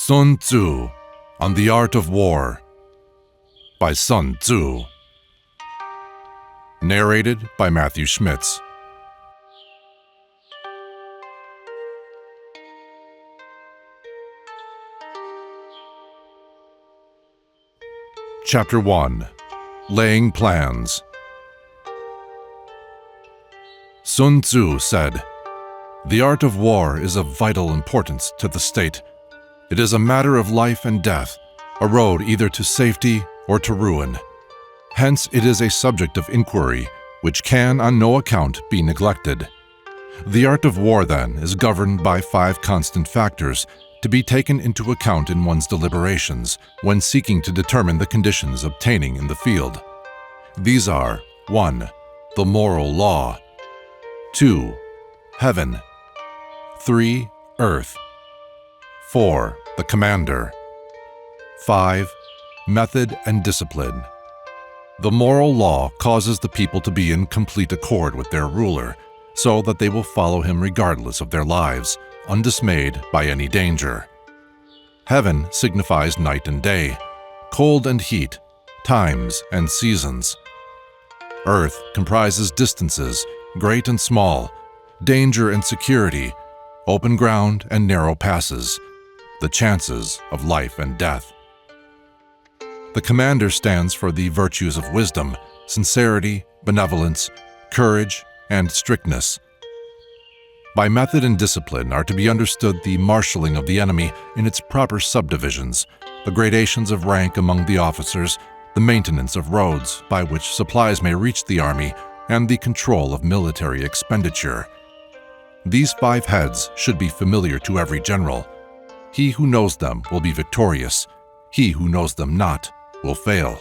Sun Tzu on the Art of War by Sun Tzu. Narrated by Matthew Schmitz. Chapter 1. Laying Plans. Sun Tzu said, "The art of war is of vital importance to the state. It is a matter of life and death, a road either to safety or to ruin. Hence it is a subject of inquiry which can on no account be neglected. The art of war, then, is governed by 5 constant factors to be taken into account in one's deliberations when seeking to determine the conditions obtaining in the field. These are 1. The moral law, 2. Heaven, 3. Earth, 4. The commander, 5. Method and discipline. The moral law causes the people to be in complete accord with their ruler, so that they will follow him regardless of their lives, undismayed by any danger. Heaven signifies night and day, cold and heat, times and seasons. Earth comprises distances, great and small, danger and security, open ground and narrow passes, the chances of life and death. The commander stands for the virtues of wisdom, sincerity, benevolence, courage, and strictness. By method and discipline are to be understood the marshalling of the enemy in its proper subdivisions, the gradations of rank among the officers, the maintenance of roads by which supplies may reach the army, and the control of military expenditure. These 5 heads should be familiar to every general. He who knows them will be victorious. He who knows them not will fail.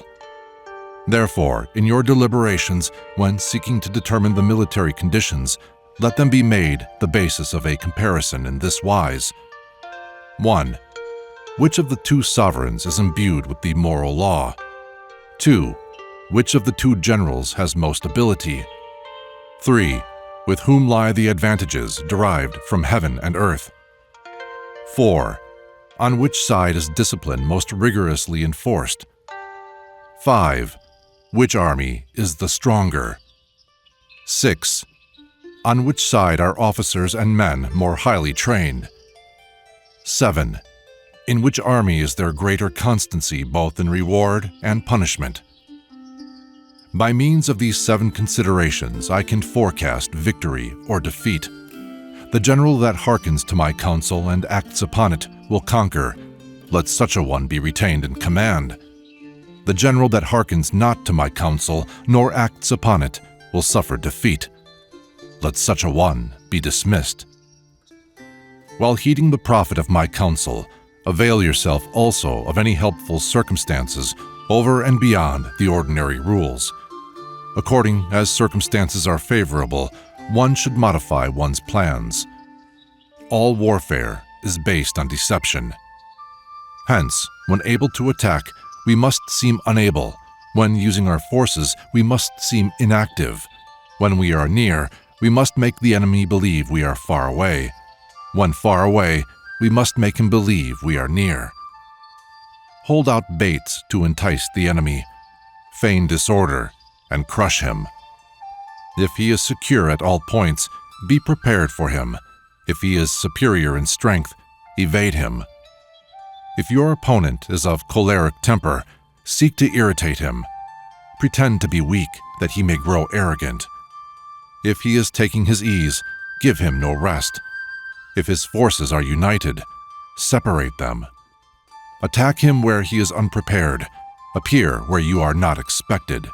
Therefore, in your deliberations, when seeking to determine the military conditions, let them be made the basis of a comparison in this wise. 1. Which of the 2 sovereigns is imbued with the moral law? 2. Which of the 2 generals has most ability? 3. With whom lie the advantages derived from heaven and earth? 4. On which side is discipline most rigorously enforced? 5. Which army is the stronger? 6. On which side are officers and men more highly trained? 7. In which army is there greater constancy both in reward and punishment? By means of these 7 considerations, I can forecast victory or defeat. The general that hearkens to my counsel and acts upon it will conquer. Let such a one be retained in command. The general that hearkens not to my counsel, nor acts upon it, will suffer defeat. Let such a one be dismissed. While heeding the profit of my counsel, avail yourself also of any helpful circumstances over and beyond the ordinary rules. According as circumstances are favorable, one should modify one's plans. All warfare is based on deception. Hence, when able to attack, we must seem unable. When using our forces, we must seem inactive. When we are near, we must make the enemy believe we are far away. When far away, we must make him believe we are near. Hold out baits to entice the enemy. Feign disorder and crush him. If he is secure at all points, be prepared for him. If he is superior in strength, evade him. If your opponent is of choleric temper, seek to irritate him. Pretend to be weak, that he may grow arrogant. If he is taking his ease, give him no rest. If his forces are united, separate them. Attack him where he is unprepared. Appear where you are not expected.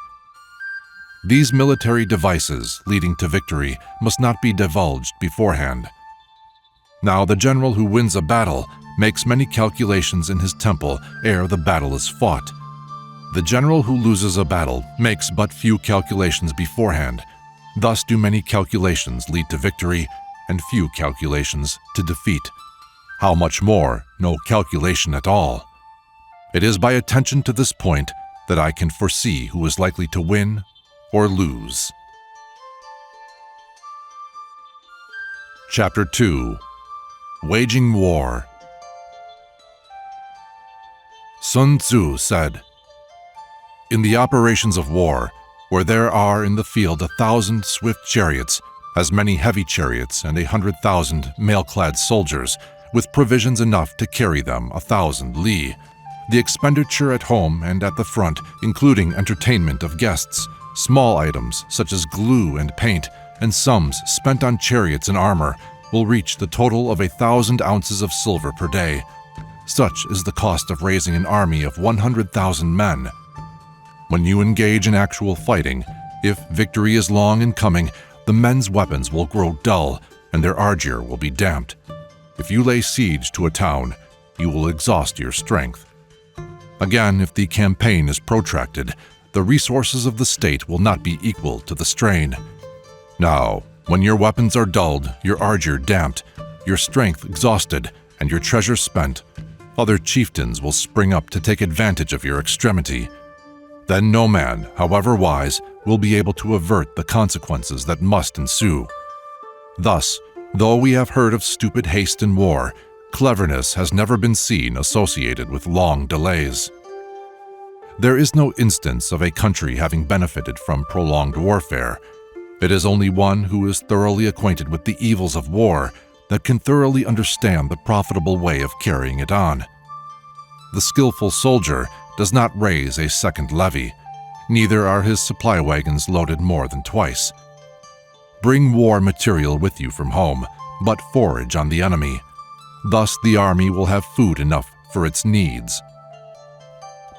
These military devices leading to victory must not be divulged beforehand. Now the general who wins a battle makes many calculations in his temple ere the battle is fought. The general who loses a battle makes but few calculations beforehand. Thus do many calculations lead to victory and few calculations to defeat. How much more no calculation at all? It is by attention to this point that I can foresee who is likely to win or lose. Chapter 2. Waging War. Sun Tzu said, "In the operations of war, where there are in the field 1,000 swift chariots, as many heavy chariots, and 100,000 mail-clad soldiers, with provisions enough to carry them 1,000 li, the expenditure at home and at the front, including entertainment of guests, small items such as glue and paint, and sums spent on chariots and armor, will reach the total of 1,000 ounces of silver per day. Such is the cost of raising an army of 100,000 men. When you engage in actual fighting, if victory is long in coming, the men's weapons will grow dull and their ardor will be damped. If you lay siege to a town, you will exhaust your strength. Again, if the campaign is protracted, the resources of the state will not be equal to the strain. Now, when your weapons are dulled, your ardor damped, your strength exhausted, and your treasure spent, other chieftains will spring up to take advantage of your extremity. Then no man, however wise, will be able to avert the consequences that must ensue. Thus, though we have heard of stupid haste in war, cleverness has never been seen associated with long delays. There is no instance of a country having benefited from prolonged warfare. It is only one who is thoroughly acquainted with the evils of war that can thoroughly understand the profitable way of carrying it on. The skillful soldier does not raise a second levy, neither are his supply wagons loaded more than twice. Bring war material with you from home, but forage on the enemy. Thus the army will have food enough for its needs.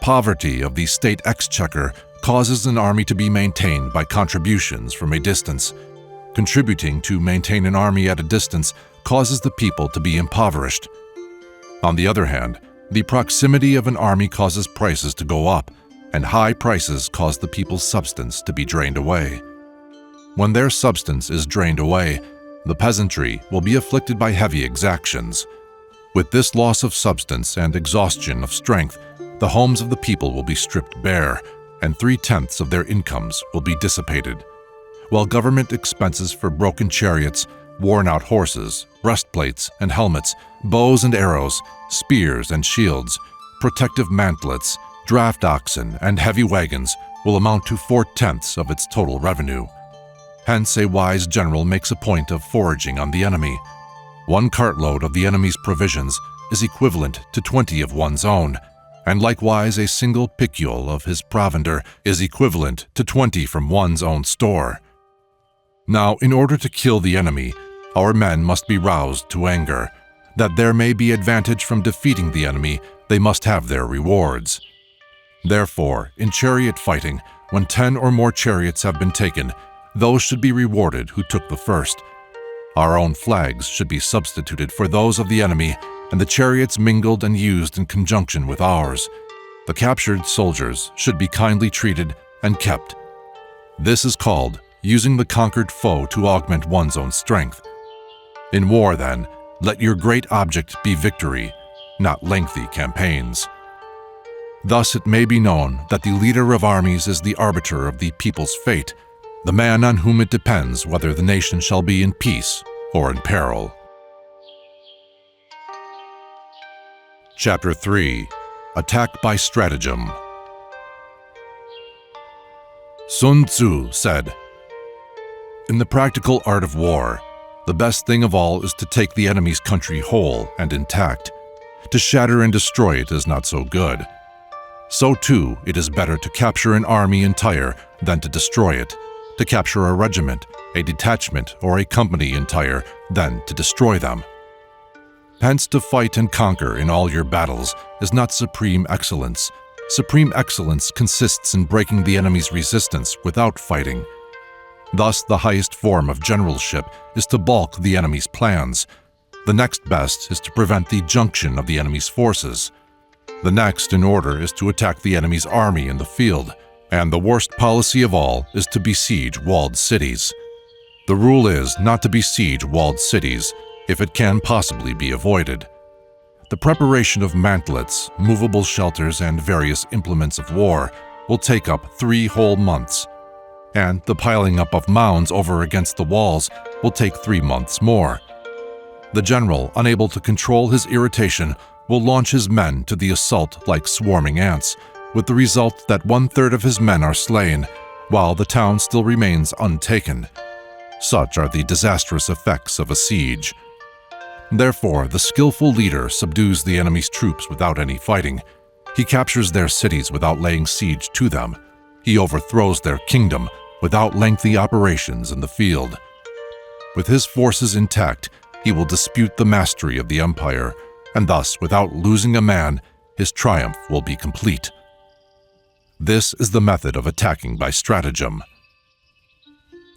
Poverty of the state exchequer causes an army to be maintained by contributions from a distance. Contributing to maintain an army at a distance causes the people to be impoverished. On the other hand, the proximity of an army causes prices to go up, and high prices cause the people's substance to be drained away. When their substance is drained away, the peasantry will be afflicted by heavy exactions. With this loss of substance and exhaustion of strength, the homes of the people will be stripped bare, and 3/10 of their incomes will be dissipated, while government expenses for broken chariots, worn-out horses, breastplates and helmets, bows and arrows, spears and shields, protective mantlets, draft oxen, and heavy wagons will amount to 4/10 of its total revenue. Hence, a wise general makes a point of foraging on the enemy. 1 cartload of the enemy's provisions is equivalent to 20 of one's own, and likewise a single picule of his provender is equivalent to 20 from one's own store. Now, in order to kill the enemy, our men must be roused to anger. That there may be advantage from defeating the enemy, they must have their rewards. Therefore, in chariot fighting, when 10 or more chariots have been taken, those should be rewarded who took the first. Our own flags should be substituted for those of the enemy, and the chariots mingled and used in conjunction with ours. The captured soldiers should be kindly treated and kept. This is called using the conquered foe to augment one's own strength. In war, then, let your great object be victory, not lengthy campaigns. Thus it may be known that the leader of armies is the arbiter of the people's fate, the man on whom it depends whether the nation shall be in peace or in peril. Chapter 3. Attack by Stratagem. Sun Tzu said, "In the practical art of war, the best thing of all is to take the enemy's country whole and intact. To shatter and destroy it is not so good. So too, it is better to capture an army entire than to destroy it, to capture a regiment, a detachment, or a company entire than to destroy them. Hence, to fight and conquer in all your battles is not supreme excellence. Supreme excellence consists in breaking the enemy's resistance without fighting. Thus, the highest form of generalship is to balk the enemy's plans. The next best is to prevent the junction of the enemy's forces. The next in order is to attack the enemy's army in the field, and the worst policy of all is to besiege walled cities. The rule is not to besiege walled cities if it can possibly be avoided. The preparation of mantlets, movable shelters, and various implements of war will take up 3 whole months, and the piling up of mounds over against the walls will take 3 months more. The general, unable to control his irritation, will launch his men to the assault like swarming ants, with the result that 1/3 of his men are slain, while the town still remains untaken. Such are the disastrous effects of a siege. Therefore, the skillful leader subdues the enemy's troops without any fighting. He captures their cities without laying siege to them. He overthrows their kingdom without lengthy operations in the field. With his forces intact, he will dispute the mastery of the empire, and thus, without losing a man, his triumph will be complete. This is the method of attacking by stratagem.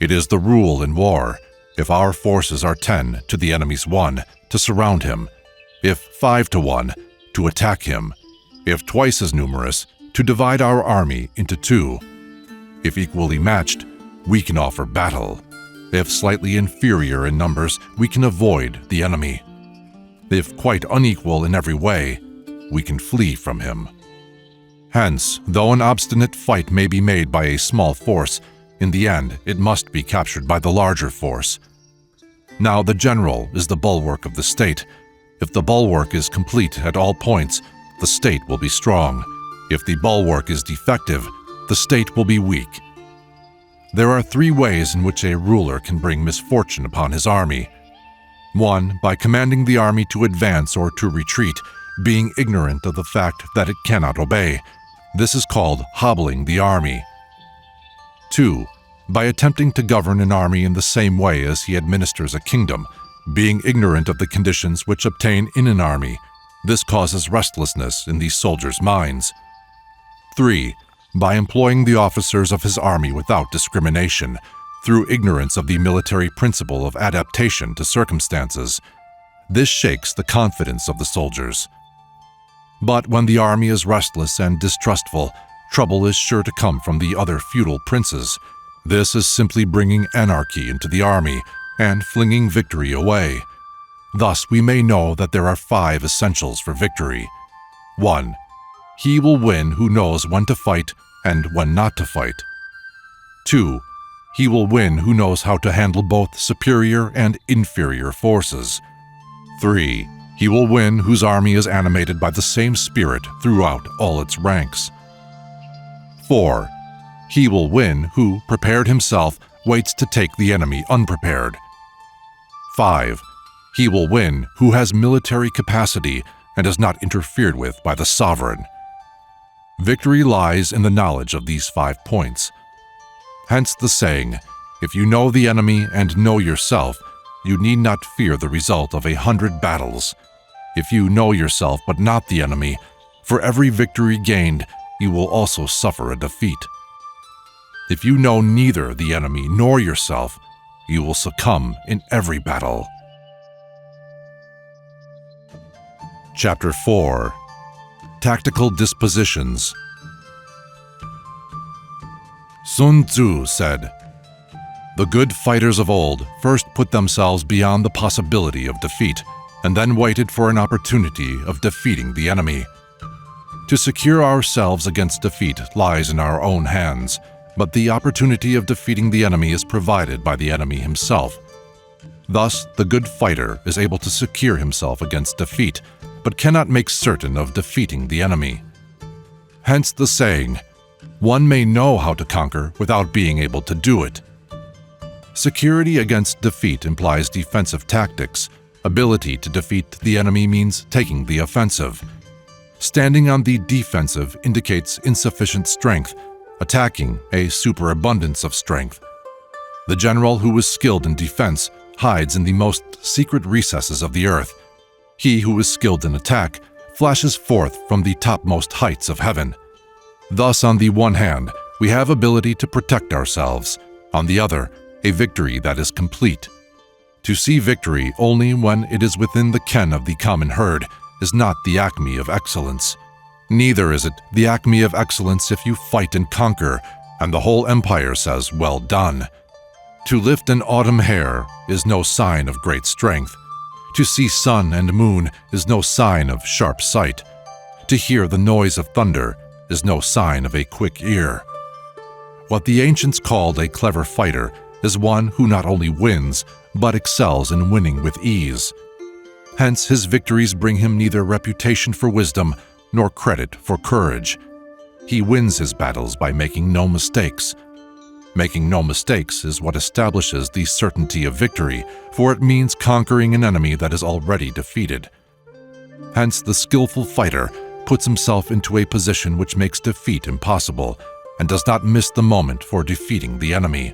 It is the rule in war, if our forces are 10 to the enemy's 1, to surround him; if 5 to 1, to attack him; if twice as numerous, to divide our army into 2. If equally matched, we can offer battle. If slightly inferior in numbers, we can avoid the enemy. If quite unequal in every way, we can flee from him. Hence, though an obstinate fight may be made by a small force, in the end it must be captured by the larger force. Now the general is the bulwark of the state. If the bulwark is complete at all points, the state will be strong. If the bulwark is defective, the state will be weak. There are 3 ways in which a ruler can bring misfortune upon his army. 1. By commanding the army to advance or to retreat, being ignorant of the fact that it cannot obey. This is called hobbling the army. 2. By attempting to govern an army in the same way as he administers a kingdom, being ignorant of the conditions which obtain in an army. This causes restlessness in these soldiers' minds. 3. By employing the officers of his army without discrimination, through ignorance of the military principle of adaptation to circumstances. This shakes the confidence of the soldiers. But when the army is restless and distrustful, trouble is sure to come from the other feudal princes. This is simply bringing anarchy into the army and flinging victory away. Thus, we may know that there are 5 essentials for victory. 1. He will win who knows when to fight and when not to fight. 2. He will win who knows how to handle both superior and inferior forces. 3. He will win whose army is animated by the same spirit throughout all its ranks. 4. He will win who, prepared himself, waits to take the enemy unprepared. 5. He will win who has military capacity and is not interfered with by the sovereign. Victory lies in the knowledge of these 5 points. Hence the saying, if you know the enemy and know yourself, you need not fear the result of 100 battles. If you know yourself but not the enemy, for every victory gained, you will also suffer a defeat. If you know neither the enemy nor yourself, you will succumb in every battle. Chapter 4. Tactical Dispositions. Sun Tzu said, "The good fighters of old first put themselves beyond the possibility of defeat, and then waited for an opportunity of defeating the enemy. To secure ourselves against defeat lies in our own hands, but the opportunity of defeating the enemy is provided by the enemy himself. Thus, the good fighter is able to secure himself against defeat, but cannot make certain of defeating the enemy. Hence the saying, one may know how to conquer without being able to do it." Security against defeat implies defensive tactics. Ability to defeat the enemy means taking the offensive. Standing on the defensive indicates insufficient strength, attacking a superabundance of strength. The general who is skilled in defense hides in the most secret recesses of the earth. He who is skilled in attack flashes forth from the topmost heights of heaven. Thus, on the one hand, we have ability to protect ourselves. On the other, a victory that is complete. To see victory only when it is within the ken of the common herd is not the acme of excellence. Neither is it the acme of excellence if you fight and conquer, and the whole empire says, "Well done." To lift an autumn hair is no sign of great strength. To see sun and moon is no sign of sharp sight. To hear the noise of thunder is no sign of a quick ear. What the ancients called a clever fighter is one who not only wins, but excels in winning with ease. Hence, his victories bring him neither reputation for wisdom nor credit for courage. He wins his battles by making no mistakes. Making no mistakes is what establishes the certainty of victory, for it means conquering an enemy that is already defeated. Hence, the skillful fighter puts himself into a position which makes defeat impossible and does not miss the moment for defeating the enemy.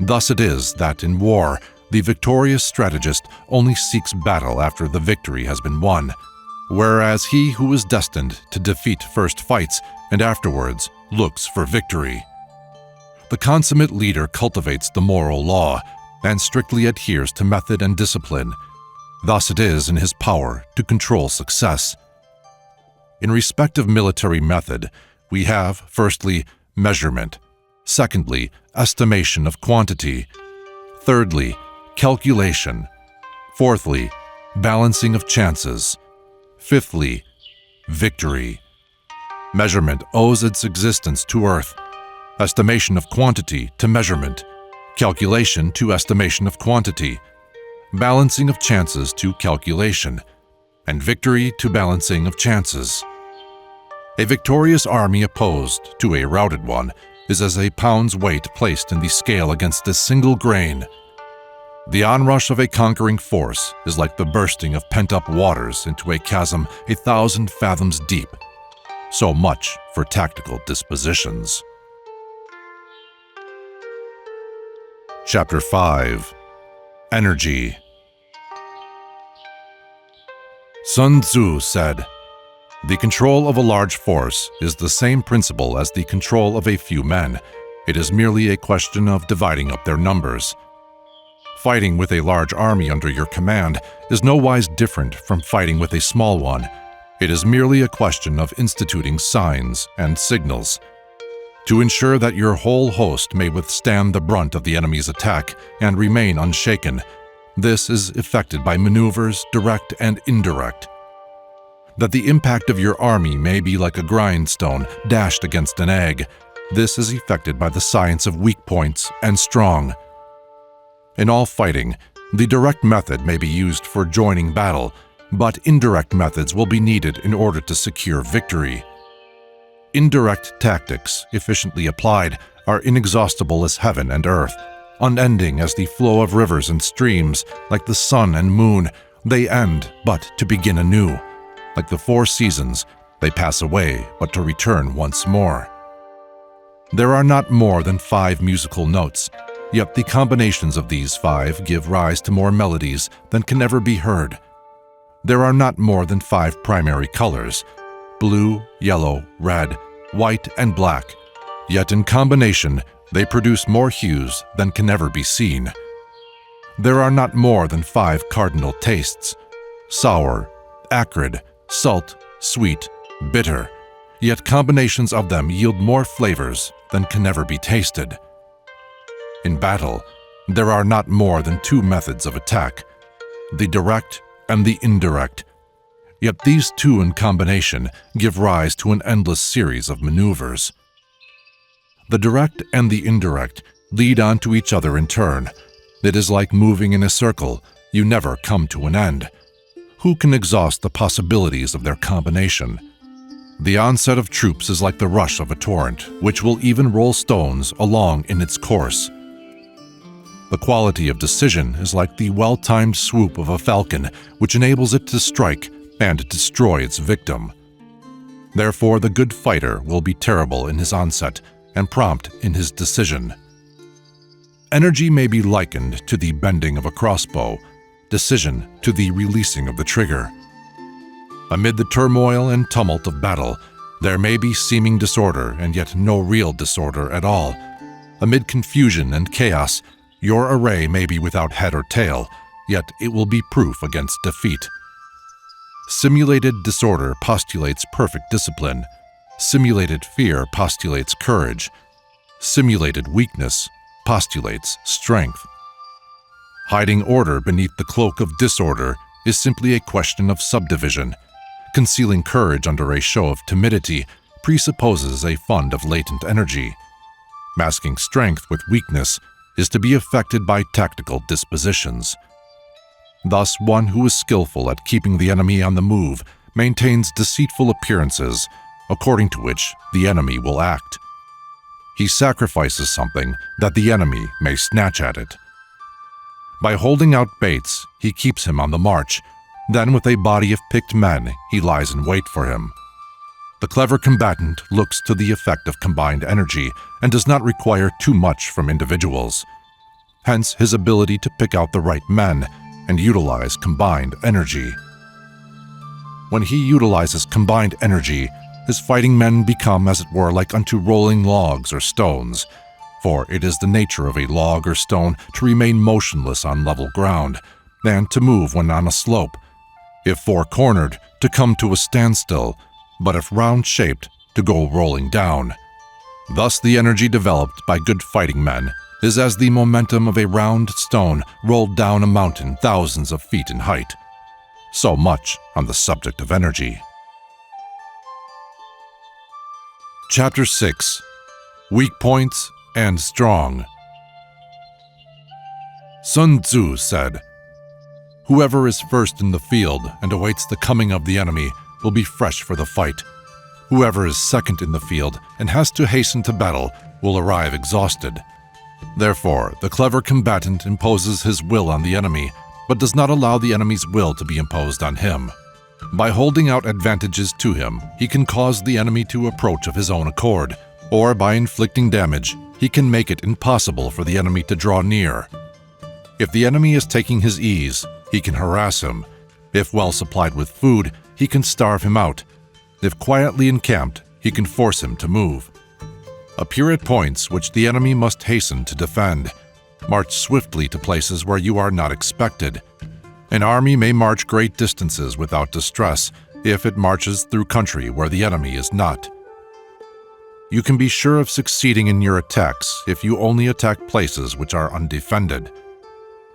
Thus it is that in war, the victorious strategist only seeks battle after the victory has been won, whereas he who is destined to defeat first fights and afterwards looks for victory. The consummate leader cultivates the moral law and strictly adheres to method and discipline. Thus it is in his power to control success. In respect of military method, we have, firstly, measurement, secondly, estimation of quantity, thirdly, calculation, fourthly, balancing of chances, fifthly, victory. Measurement owes its existence to earth, estimation of quantity to measurement, calculation to estimation of quantity, balancing of chances to calculation, and victory to balancing of chances. A victorious army opposed to a routed one is as a pound's weight placed in the scale against a single grain. The onrush of a conquering force is like the bursting of pent-up waters into a chasm 1,000 fathoms deep. So much for tactical dispositions. Chapter 5. Energy. Sun Tzu said, "The control of a large force is the same principle as the control of a few men. It is merely a question of dividing up their numbers." Fighting with a large army under your command is no wise different from fighting with a small one. It is merely a question of instituting signs and signals. To ensure that your whole host may withstand the brunt of the enemy's attack and remain unshaken, this is effected by maneuvers, direct and indirect. That the impact of your army may be like a grindstone dashed against an egg, this is effected by the science of weak points and strong. In all fighting, the direct method may be used for joining battle, but indirect methods will be needed in order to secure victory. Indirect tactics, efficiently applied, are inexhaustible as heaven and earth, unending as the flow of rivers and streams, like the sun and moon. They end, but to begin anew. Like the 4 seasons, they pass away, but to return once more. There are not more than 5 musical notes, yet the combinations of these 5 give rise to more melodies than can ever be heard. There are not more than 5 primary colors, blue, yellow, red, white, and black, yet in combination they produce more hues than can ever be seen. There are not more than 5 cardinal tastes, sour, acrid, salt, sweet, bitter, yet combinations of them yield more flavors than can ever be tasted. In battle, there are not more than 2 methods of attack, the direct and the indirect, yet these 2 in combination give rise to an endless series of maneuvers. The direct and the indirect lead on to each other in turn. It is like moving in a circle, you never come to an end. Who can exhaust the possibilities of their combination? The onset of troops is like the rush of a torrent, which will even roll stones along in its course. The quality of decision is like the well-timed swoop of a falcon, which enables it to strike and destroy its victim. Therefore, the good fighter will be terrible in his onset and prompt in his decision. Energy may be likened to the bending of a crossbow, decision to the releasing of the trigger. Amid the turmoil and tumult of battle, there may be seeming disorder and yet no real disorder at all. Amid confusion and chaos, your array may be without head or tail, yet it will be proof against defeat. Simulated disorder postulates perfect discipline. Simulated fear postulates courage. Simulated weakness postulates strength. Hiding order beneath the cloak of disorder is simply a question of subdivision. Concealing courage under a show of timidity presupposes a fund of latent energy. Masking strength with weakness is to be effected by tactical dispositions. Thus, one who is skillful at keeping the enemy on the move maintains deceitful appearances, according to which the enemy will act. He sacrifices something that the enemy may snatch at it. By holding out baits, he keeps him on the march. Then, with a body of picked men, he lies in wait for him. The clever combatant looks to the effect of combined energy and does not require too much from individuals. Hence his ability to pick out the right men and utilize combined energy. When he utilizes combined energy, his fighting men become, as it were, like unto rolling logs or stones, for it is the nature of a log or stone to remain motionless on level ground, and to move when on a slope, if four-cornered, to come to a standstill, but if round-shaped, to go rolling down. Thus the energy developed by good fighting men is as the momentum of a round stone rolled down a mountain thousands of feet in height. So much on the subject of energy. Chapter 6. Weak Points and Strong. Sun Tzu said, "Whoever is first in the field and awaits the coming of the enemy will be fresh for the fight. Whoever is second in the field and has to hasten to battle will arrive exhausted." Therefore, the clever combatant imposes his will on the enemy, but does not allow the enemy's will to be imposed on him. By holding out advantages to him, he can cause the enemy to approach of his own accord, or by inflicting damage, he can make it impossible for the enemy to draw near. If the enemy is taking his ease, he can harass him. If well supplied with food, he can starve him out. If quietly encamped, he can force him to move. Appear at points which the enemy must hasten to defend. March swiftly to places where you are not expected. An army may march great distances without distress if it marches through country where the enemy is not. You can be sure of succeeding in your attacks if you only attack places which are undefended.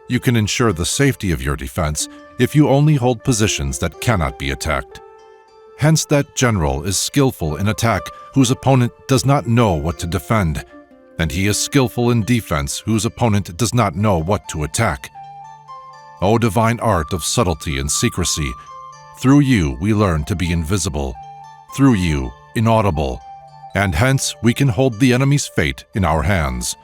You can ensure the safety of your defense if you only hold positions that cannot be attacked. Hence that general is skillful in attack whose opponent does not know what to defend, and he is skillful in defense whose opponent does not know what to attack. O divine art of subtlety and secrecy, through you we learn to be invisible, through you inaudible, and hence we can hold the enemy's fate in our hands.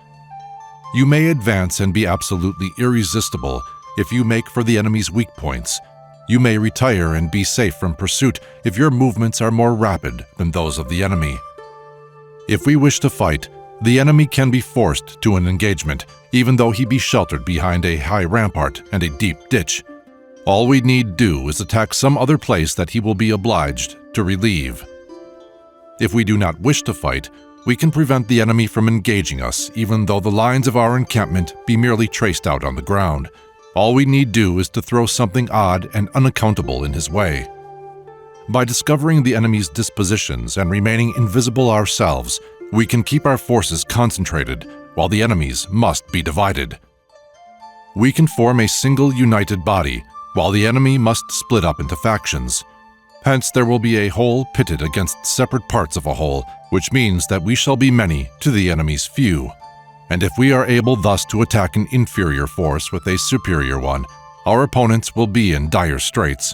You may advance and be absolutely irresistible if you make for the enemy's weak points. You may retire and be safe from pursuit if your movements are more rapid than those of the enemy. If we wish to fight, the enemy can be forced to an engagement, even though he be sheltered behind a high rampart and a deep ditch. All we need do is attack some other place that he will be obliged to relieve. If we do not wish to fight, we can prevent the enemy from engaging us, even though the lines of our encampment be merely traced out on the ground. All we need do is to throw something odd and unaccountable in his way. By discovering the enemy's dispositions and remaining invisible ourselves, we can keep our forces concentrated while the enemy's must be divided. We can form a single united body while the enemy must split up into factions. Hence there will be a whole pitted against separate parts of a whole, which means that we shall be many to the enemy's few. And if we are able thus to attack an inferior force with a superior one, our opponents will be in dire straits.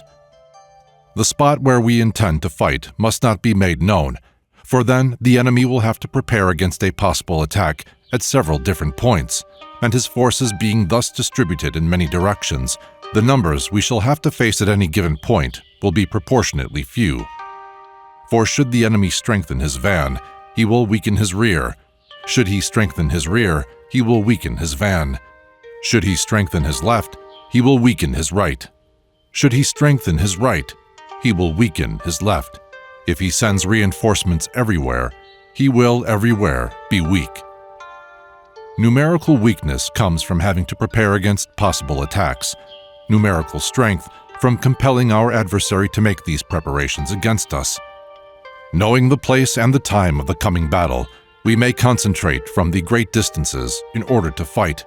The spot where we intend to fight must not be made known, for then the enemy will have to prepare against a possible attack at several different points, and his forces being thus distributed in many directions, the numbers we shall have to face at any given point will be proportionately few. For should the enemy strengthen his van, he will weaken his rear. Should he strengthen his rear, he will weaken his van. Should he strengthen his left, he will weaken his right. Should he strengthen his right, he will weaken his left. If he sends reinforcements everywhere, he will everywhere be weak. Numerical weakness comes from having to prepare against possible attacks. Numerical strength from compelling our adversary to make these preparations against us. Knowing the place and the time of the coming battle, we may concentrate from the great distances in order to fight.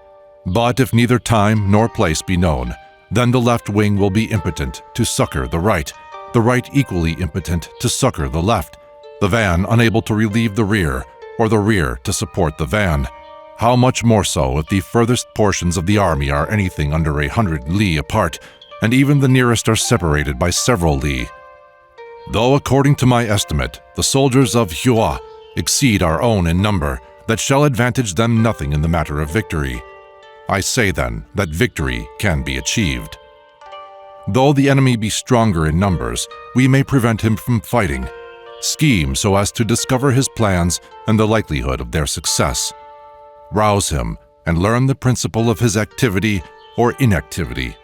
But if neither time nor place be known, then the left wing will be impotent to succor the right equally impotent to succor the left, the van unable to relieve the rear, or the rear to support the van. How much more so if the furthest portions of the army are anything under 100 li apart, and even the nearest are separated by several li. Though according to my estimate, the soldiers of Hua exceed our own in number, that shall advantage them nothing in the matter of victory. I say then that victory can be achieved. Though the enemy be stronger in numbers, we may prevent him from fighting, scheme so as to discover his plans and the likelihood of their success, rouse him and learn the principle of his activity or inactivity,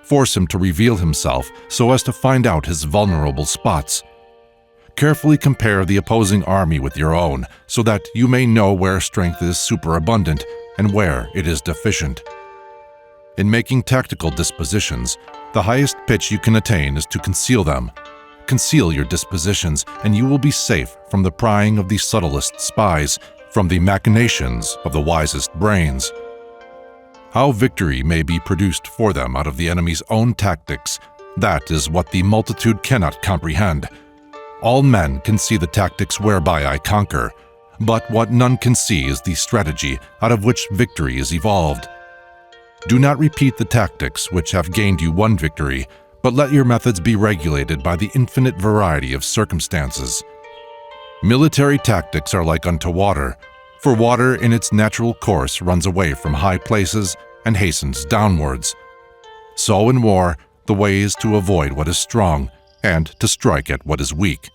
force him to reveal himself so as to find out his vulnerable spots. Carefully compare the opposing army with your own so that you may know where strength is superabundant and where it is deficient. In making tactical dispositions, the highest pitch you can attain is to conceal them. Conceal your dispositions, and you will be safe from the prying of the subtlest spies, from the machinations of the wisest brains. How victory may be produced for them out of the enemy's own tactics, that is what the multitude cannot comprehend. All men can see the tactics whereby I conquer, but what none can see is the strategy out of which victory is evolved. Do not repeat the tactics which have gained you one victory, but let your methods be regulated by the infinite variety of circumstances. Military tactics are like unto water, for water in its natural course runs away from high places and hastens downwards. So in war, the way is to avoid what is strong and to strike at what is weak.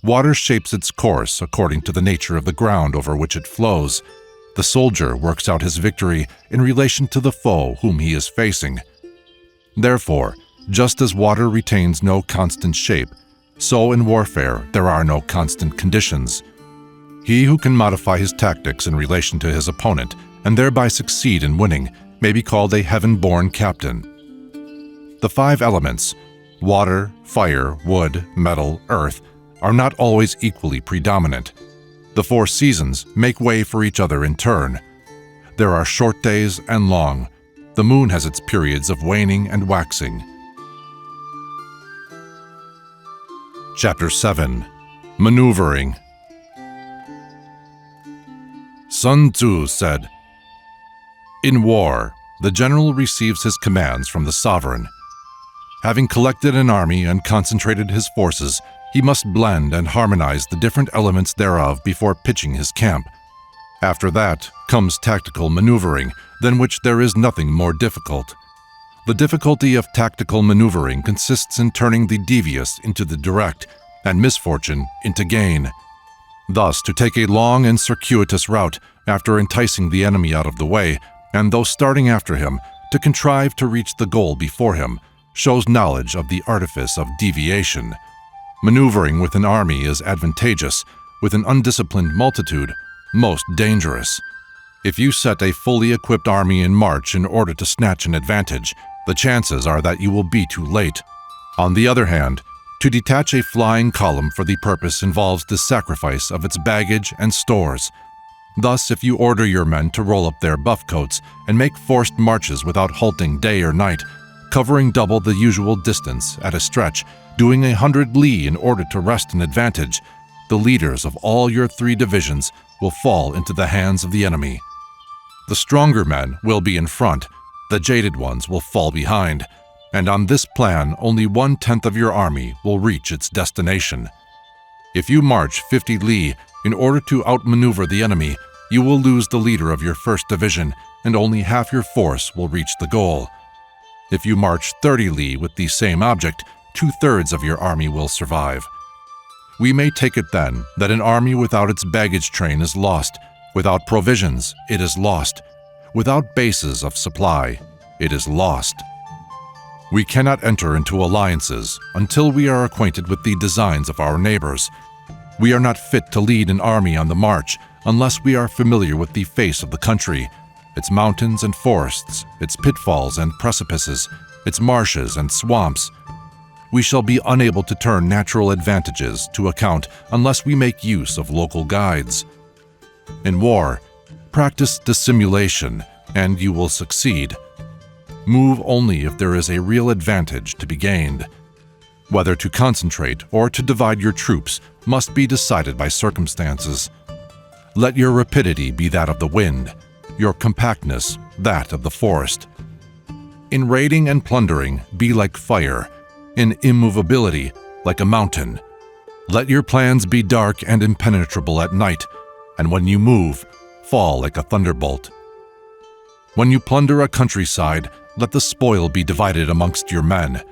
Water shapes its course according to the nature of the ground over which it flows. The soldier works out his victory in relation to the foe whom he is facing. Therefore, just as water retains no constant shape, so in warfare there are no constant conditions. He who can modify his tactics in relation to his opponent and thereby succeed in winning may be called a heaven-born captain. The 5 elements, water, fire, wood, metal, earth, are not always equally predominant. The 4 seasons make way for each other in turn. There are short days and long. The moon has its periods of waning and waxing. Chapter 7. Maneuvering. Sun Tzu said, "In war, the general receives his commands from the sovereign. Having collected an army and concentrated his forces, he must blend and harmonize the different elements thereof before pitching his camp. After that comes tactical maneuvering, than which there is nothing more difficult. The difficulty of tactical maneuvering consists in turning the devious into the direct, and misfortune into gain. Thus, to take a long and circuitous route after enticing the enemy out of the way, and though starting after him, to contrive to reach the goal before him, shows knowledge of the artifice of deviation. Maneuvering with an army is advantageous, with an undisciplined multitude, most dangerous. If you set a fully equipped army in march in order to snatch an advantage, the chances are that you will be too late. On the other hand, to detach a flying column for the purpose involves the sacrifice of its baggage and stores. Thus, if you order your men to roll up their buff coats and make forced marches without halting day or night, covering double the usual distance at a stretch, doing 100 li in order to wrest an advantage, the leaders of all your 3 divisions will fall into the hands of the enemy. The stronger men will be in front, the jaded ones will fall behind, and on this plan only 1/10 of your army will reach its destination. If you march 50 li in order to outmaneuver the enemy, you will lose the leader of your 1st division, and only half your force will reach the goal. If you march 30 li with the same object, 2/3 of your army will survive. We may take it then that an army without its baggage train is lost, without provisions it is lost, without bases of supply it is lost. We cannot enter into alliances until we are acquainted with the designs of our neighbors. We are not fit to lead an army on the march unless we are familiar with the face of the country, its mountains and forests, its pitfalls and precipices, its marshes and swamps. We shall be unable to turn natural advantages to account unless we make use of local guides. In war, practice dissimulation, and you will succeed. Move only if there is a real advantage to be gained. Whether to concentrate or to divide your troops must be decided by circumstances. Let your rapidity be that of the wind, your compactness that of the forest. In raiding and plundering, be like fire, in immovability, like a mountain. Let your plans be dark and impenetrable at night, and when you move, fall like a thunderbolt. When you plunder a countryside, let the spoil be divided amongst your men.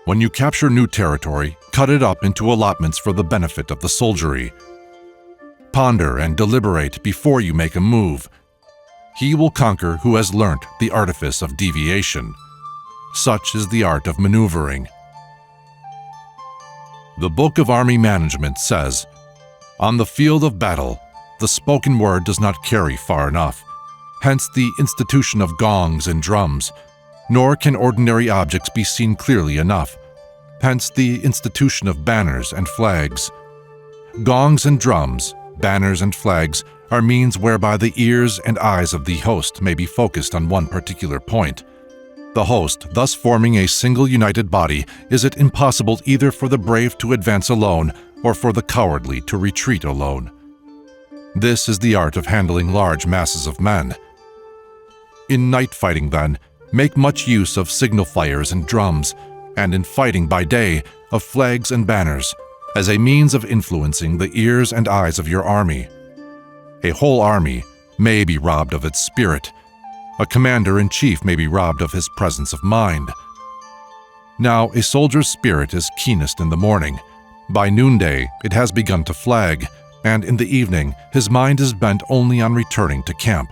When you capture new territory, cut it up into allotments for the benefit of the soldiery. Ponder and deliberate before you make a move. He will conquer who has learnt the artifice of deviation. Such is the art of maneuvering. The Book of Army Management says, "On the field of battle, the spoken word does not carry far enough, hence the institution of gongs and drums, nor can ordinary objects be seen clearly enough, hence the institution of banners and flags. Gongs and drums, banners and flags are means whereby the ears and eyes of the host may be focused on one particular point. The host, thus forming a single united body, is it impossible either for the brave to advance alone or for the cowardly to retreat alone. This is the art of handling large masses of men. In night fighting, then, make much use of signal fires and drums, and in fighting by day, of flags and banners, as a means of influencing the ears and eyes of your army. A whole army may be robbed of its spirit. A commander-in-chief may be robbed of his presence of mind. Now, a soldier's spirit is keenest in the morning. By noonday, it has begun to flag, and in the evening, his mind is bent only on returning to camp.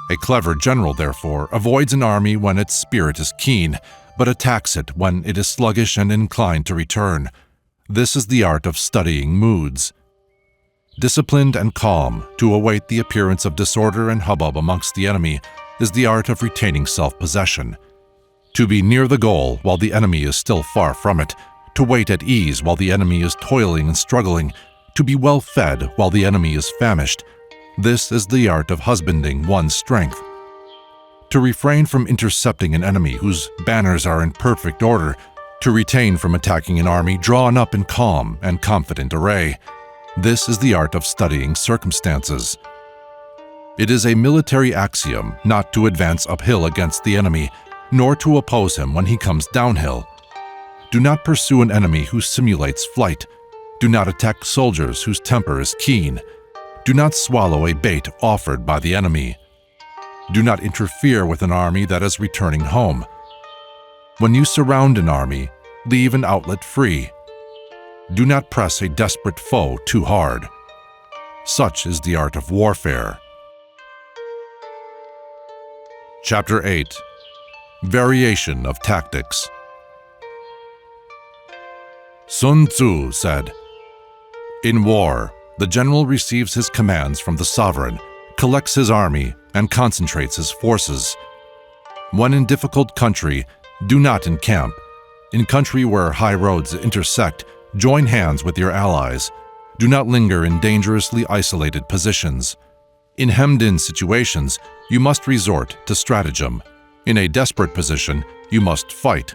A clever general, therefore, avoids an army when its spirit is keen, but attacks it when it is sluggish and inclined to return. This is the art of studying moods. Disciplined and calm, to await the appearance of disorder and hubbub amongst the enemy, is the art of retaining self-possession. To be near the goal while the enemy is still far from it, to wait at ease while the enemy is toiling and struggling, to be well fed while the enemy is famished, this is the art of husbanding one's strength. To refrain from intercepting an enemy whose banners are in perfect order, to retain from attacking an army drawn up in calm and confident array, this is the art of studying circumstances. It is a military axiom not to advance uphill against the enemy, nor to oppose him when he comes downhill. Do not pursue an enemy who simulates flight. Do not attack soldiers whose temper is keen. Do not swallow a bait offered by the enemy. Do not interfere with an army that is returning home. When you surround an army, leave an outlet free. Do not press a desperate foe too hard. Such is the art of warfare. Chapter 8. Variation of Tactics. Sun Tzu said, "In war, the general receives his commands from the sovereign, collects his army, and concentrates his forces. When in difficult country, do not encamp. In country where high roads intersect, join hands with your allies. Do not linger in dangerously isolated positions. In hemmed-in situations, you must resort to stratagem. In a desperate position, you must fight.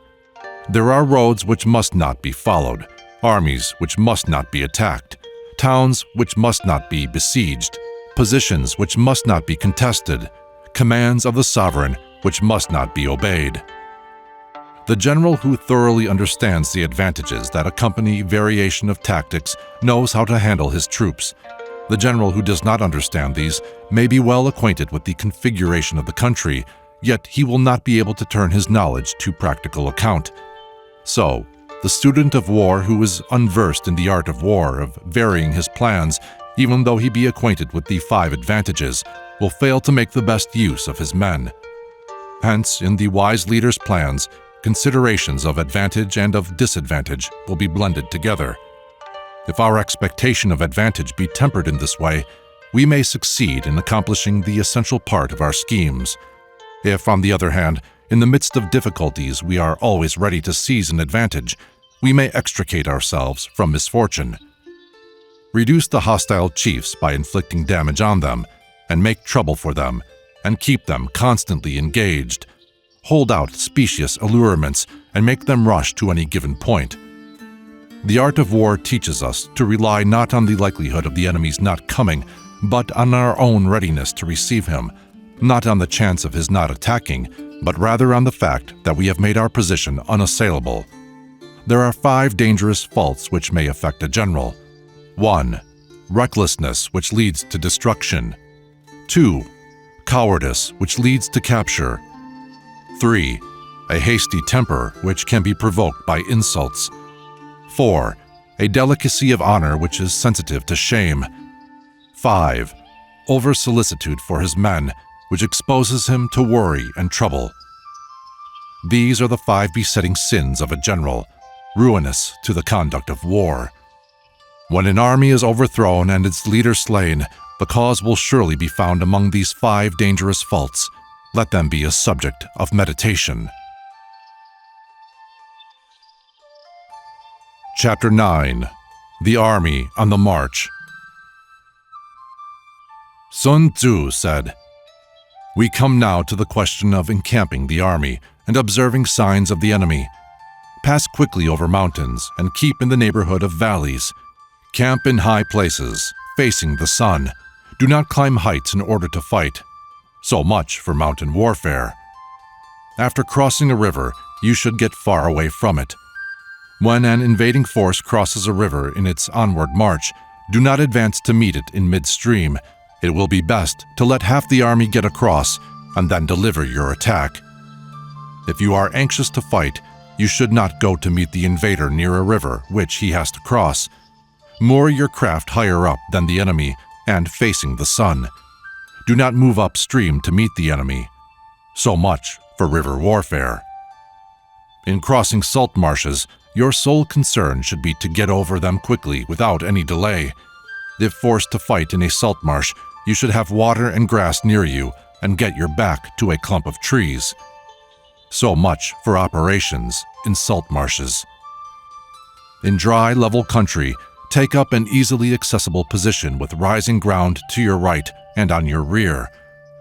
There are roads which must not be followed, armies which must not be attacked, towns which must not be besieged, positions which must not be contested, commands of the sovereign which must not be obeyed." The general who thoroughly understands the advantages that accompany variation of tactics knows how to handle his troops. The general who does not understand these may be well acquainted with the configuration of the country, yet he will not be able to turn his knowledge to practical account. So, the student of war who is unversed in the art of war, of varying his plans, even though he be acquainted with the 5 advantages, will fail to make the best use of his men. Hence, in the wise leader's plans, considerations of advantage and of disadvantage will be blended together. If our expectation of advantage be tempered in this way, we may succeed in accomplishing the essential part of our schemes. If, on the other hand, in the midst of difficulties we are always ready to seize an advantage, we may extricate ourselves from misfortune. Reduce the hostile chiefs by inflicting damage on them, and make trouble for them, and keep them constantly engaged. Hold out specious allurements, and make them rush to any given point. The art of war teaches us to rely not on the likelihood of the enemy's not coming, but on our own readiness to receive him, not on the chance of his not attacking, but rather on the fact that we have made our position unassailable. There are 5 dangerous faults which may affect a general. 1. Recklessness, which leads to destruction. 2. Cowardice, which leads to capture. 3. A hasty temper, which can be provoked by insults. 4. A delicacy of honor, which is sensitive to shame. 5. Over-solicitude for his men, which exposes him to worry and trouble. These are the 5 besetting sins of a general, ruinous to the conduct of war. When an army is overthrown and its leader slain, the cause will surely be found among these 5 dangerous faults. Let them be a subject of meditation. Chapter 9. The Army on the March. Sun Tzu said, "We come now to the question of encamping the army and observing signs of the enemy. Pass quickly over mountains and keep in the neighborhood of valleys. Camp in high places, facing the sun. Do not climb heights in order to fight. So much for mountain warfare. After crossing a river, you should get far away from it. When an invading force crosses a river in its onward march, do not advance to meet it in midstream. It will be best to let half the army get across and then deliver your attack. If you are anxious to fight, you should not go to meet the invader near a river which he has to cross. Moor your craft higher up than the enemy and facing the sun. Do not move upstream to meet the enemy. So much for river warfare. In crossing salt marshes, your sole concern should be to get over them quickly without any delay. If forced to fight in a salt marsh, you should have water and grass near you and get your back to a clump of trees. So much for operations in salt marshes. In dry, level country, take up an easily accessible position with rising ground to your right and on your rear,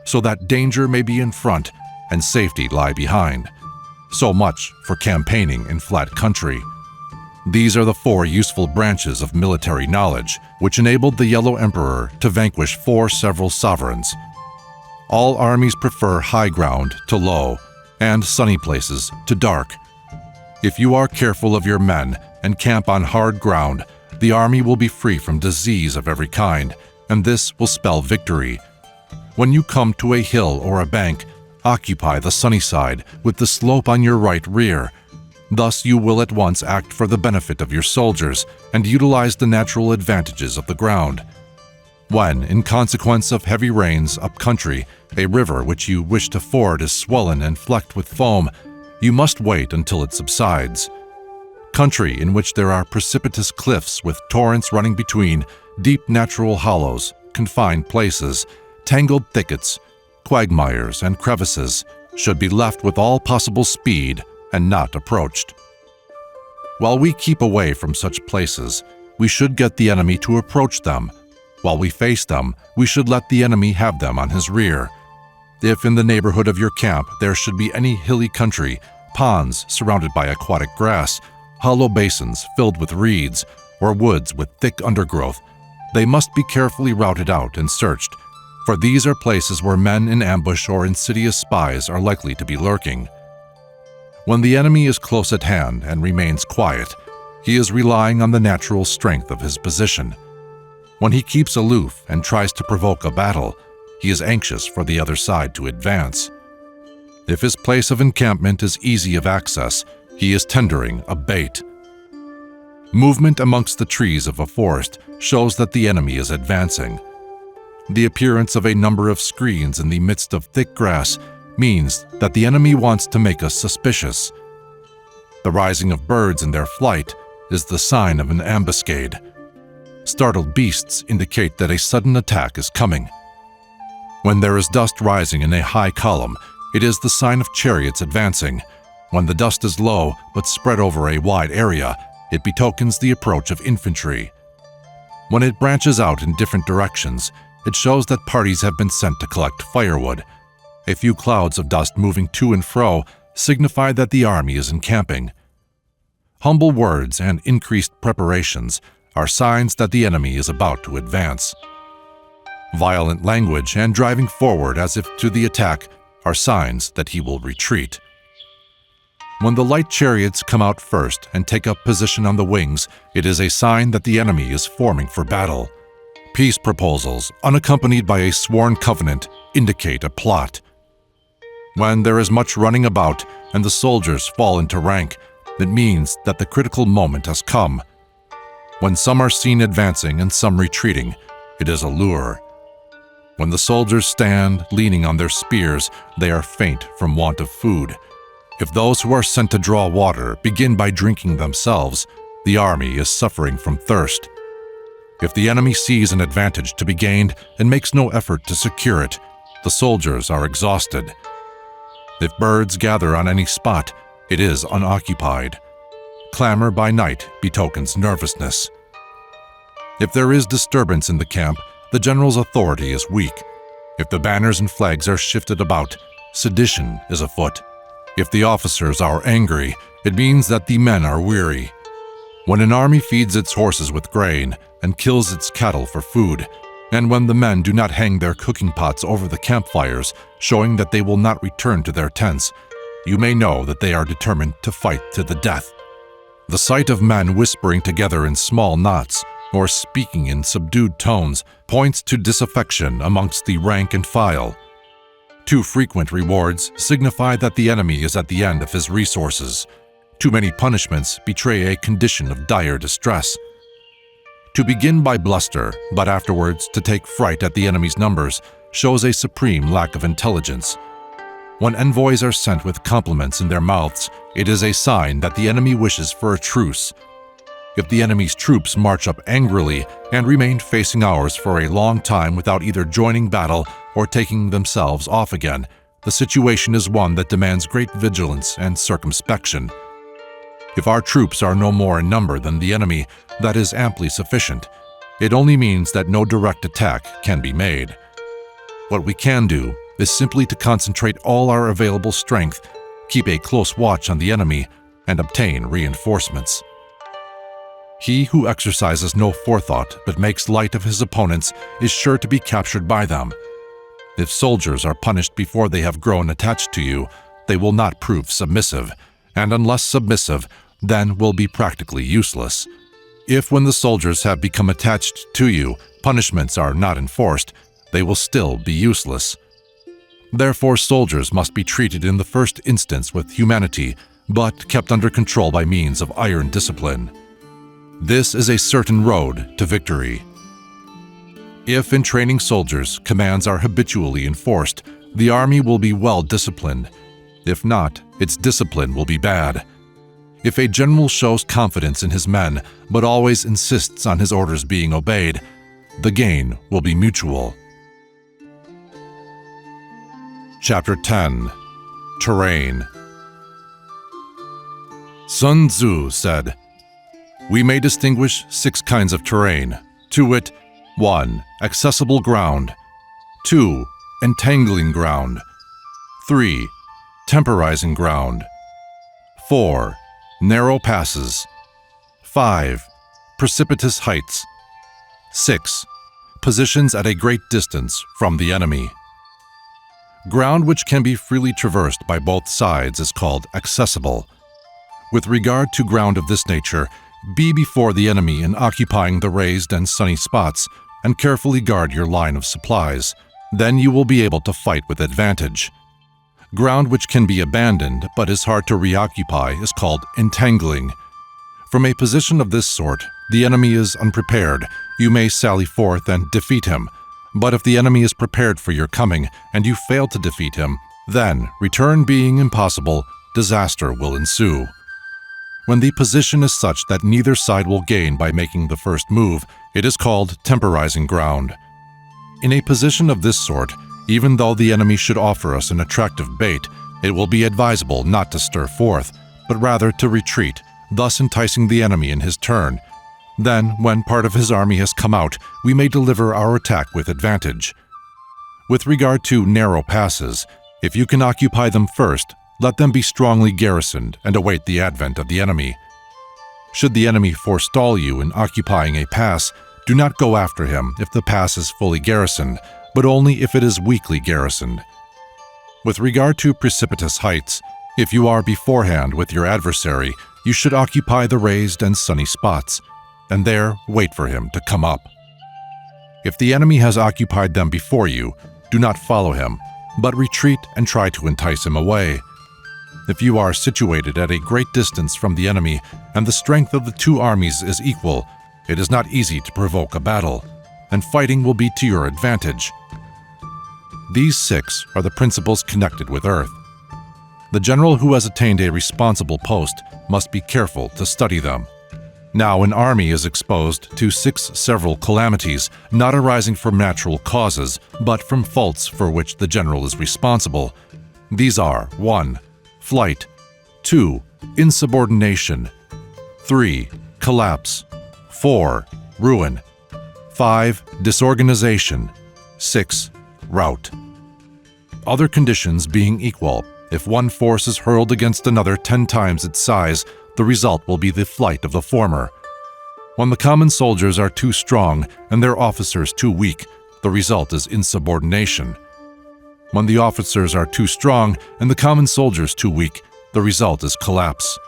so that danger may be in front and safety lie behind. So much for campaigning in flat country. These are the 4 useful branches of military knowledge which enabled the Yellow Emperor to vanquish 4 several sovereigns. All armies prefer high ground to low, and sunny places to dark. If you are careful of your men and camp on hard ground, the army will be free from disease of every kind, and this will spell victory. When you come to a hill or a bank, occupy the sunny side with the slope on your right rear. Thus you will at once act for the benefit of your soldiers and utilize the natural advantages of the ground. When, in consequence of heavy rains up country, a river which you wish to ford is swollen and flecked with foam, you must wait until it subsides. Country in which there are precipitous cliffs with torrents running between, deep natural hollows, confined places, tangled thickets, quagmires, and crevices, should be left with all possible speed and not approached. While we keep away from such places, we should get the enemy to approach them. While we face them, we should let the enemy have them on his rear. If in the neighborhood of your camp there should be any hilly country, ponds surrounded by aquatic grass, hollow basins filled with reeds, or woods with thick undergrowth, they must be carefully routed out and searched, for these are places where men in ambush or insidious spies are likely to be lurking. When the enemy is close at hand and remains quiet, he is relying on the natural strength of his position. When he keeps aloof and tries to provoke a battle, he is anxious for the other side to advance. If his place of encampment is easy of access, he is tendering a bait. Movement amongst the trees of a forest shows that the enemy is advancing. The appearance of a number of screens in the midst of thick grass means that the enemy wants to make us suspicious. The rising of birds in their flight is the sign of an ambuscade. Startled beasts indicate that a sudden attack is coming. When there is dust rising in a high column, it is the sign of chariots advancing. When the dust is low but spread over a wide area, it betokens the approach of infantry. When it branches out in different directions, it shows that parties have been sent to collect firewood. A few clouds of dust moving to and fro signify that the army is encamping. Humble words and increased preparations are signs that the enemy is about to advance. Violent language and driving forward as if to the attack are signs that he will retreat. When the light chariots come out first and take up position on the wings, it is a sign that the enemy is forming for battle. Peace proposals, unaccompanied by a sworn covenant, indicate a plot. When there is much running about and the soldiers fall into rank, it means that the critical moment has come. When some are seen advancing and some retreating, it is a lure. When the soldiers stand leaning on their spears, they are faint from want of food. If those who are sent to draw water begin by drinking themselves, the army is suffering from thirst. If the enemy sees an advantage to be gained and makes no effort to secure it, the soldiers are exhausted. If birds gather on any spot, it is unoccupied. Clamor by night betokens nervousness. If there is disturbance in the camp, the general's authority is weak. If the banners and flags are shifted about, sedition is afoot. If the officers are angry, it means that the men are weary. When an army feeds its horses with grain and kills its cattle for food, and when the men do not hang their cooking pots over the campfires, showing that they will not return to their tents, you may know that they are determined to fight to the death. The sight of men whispering together in small knots or speaking in subdued tones points to disaffection amongst the rank and file. Too frequent rewards signify that the enemy is at the end of his resources. Too many punishments betray a condition of dire distress. To begin by bluster, but afterwards to take fright at the enemy's numbers, shows a supreme lack of intelligence. When envoys are sent with compliments in their mouths, it is a sign that the enemy wishes for a truce. If the enemy's troops march up angrily and remain facing ours for a long time without either joining battle or taking themselves off again, the situation is one that demands great vigilance and circumspection. If our troops are no more in number than the enemy, that is amply sufficient. It only means that no direct attack can be made. What we can do is simply to concentrate all our available strength, keep a close watch on the enemy, and obtain reinforcements. He who exercises no forethought but makes light of his opponents is sure to be captured by them. If soldiers are punished before they have grown attached to you, they will not prove submissive, and unless submissive, then will be practically useless. If when the soldiers have become attached to you, punishments are not enforced, they will still be useless. Therefore, soldiers must be treated in the first instance with humanity, but kept under control by means of iron discipline. This is a certain road to victory. If in training soldiers, commands are habitually enforced, the army will be well disciplined. If not, its discipline will be bad. If a general shows confidence in his men, but always insists on his orders being obeyed, the gain will be mutual. Chapter 10. Terrain. Sun Tzu said, "We may distinguish 6 kinds of terrain, to wit, 1. Accessible ground, 2. Entangling ground, 3. Temporizing ground, 4. Narrow passes, 5. Precipitous heights, 6. Positions at a great distance from the enemy." Ground which can be freely traversed by both sides is called accessible. With regard to ground of this nature, be before the enemy in occupying the raised and sunny spots, and carefully guard your line of supplies. Then you will be able to fight with advantage. Ground which can be abandoned but is hard to reoccupy is called entangling. From a position of this sort, the enemy is unprepared. You may sally forth and defeat him. But if the enemy is prepared for your coming and you fail to defeat him, then, return being impossible, disaster will ensue. When the position is such that neither side will gain by making the first move, it is called temporizing ground. In a position of this sort, even though the enemy should offer us an attractive bait, it will be advisable not to stir forth, but rather to retreat, thus enticing the enemy in his turn. Then, when part of his army has come out, we may deliver our attack with advantage. With regard to narrow passes, if you can occupy them first, let them be strongly garrisoned and await the advent of the enemy. Should the enemy forestall you in occupying a pass, Do not go after him if the pass is fully garrisoned, but only if it is weakly garrisoned. With regard to precipitous heights, if you are beforehand with your adversary, you should occupy the raised and sunny spots, and there wait for him to come up. If the enemy has occupied them before you, do not follow him, but retreat and try to entice him away. If you are situated at a great distance from the enemy and the strength of the two armies is equal, it is not easy to provoke a battle, and fighting will be to your advantage. These 6 are the principles connected with earth. The general who has attained a responsible post must be careful to study them. Now an army is exposed to 6 several calamities, not arising from natural causes, but from faults for which the general is responsible. These are 1. Flight, 2. Insubordination, 3. Collapse, 4. Ruin, 5. Disorganization, 6. Rout. Other conditions being equal, if one force is hurled against another 10 times its size, the result will be the flight of the former. When the common soldiers are too strong and their officers too weak, the result is insubordination. When the officers are too strong and the common soldiers too weak, the result is collapse.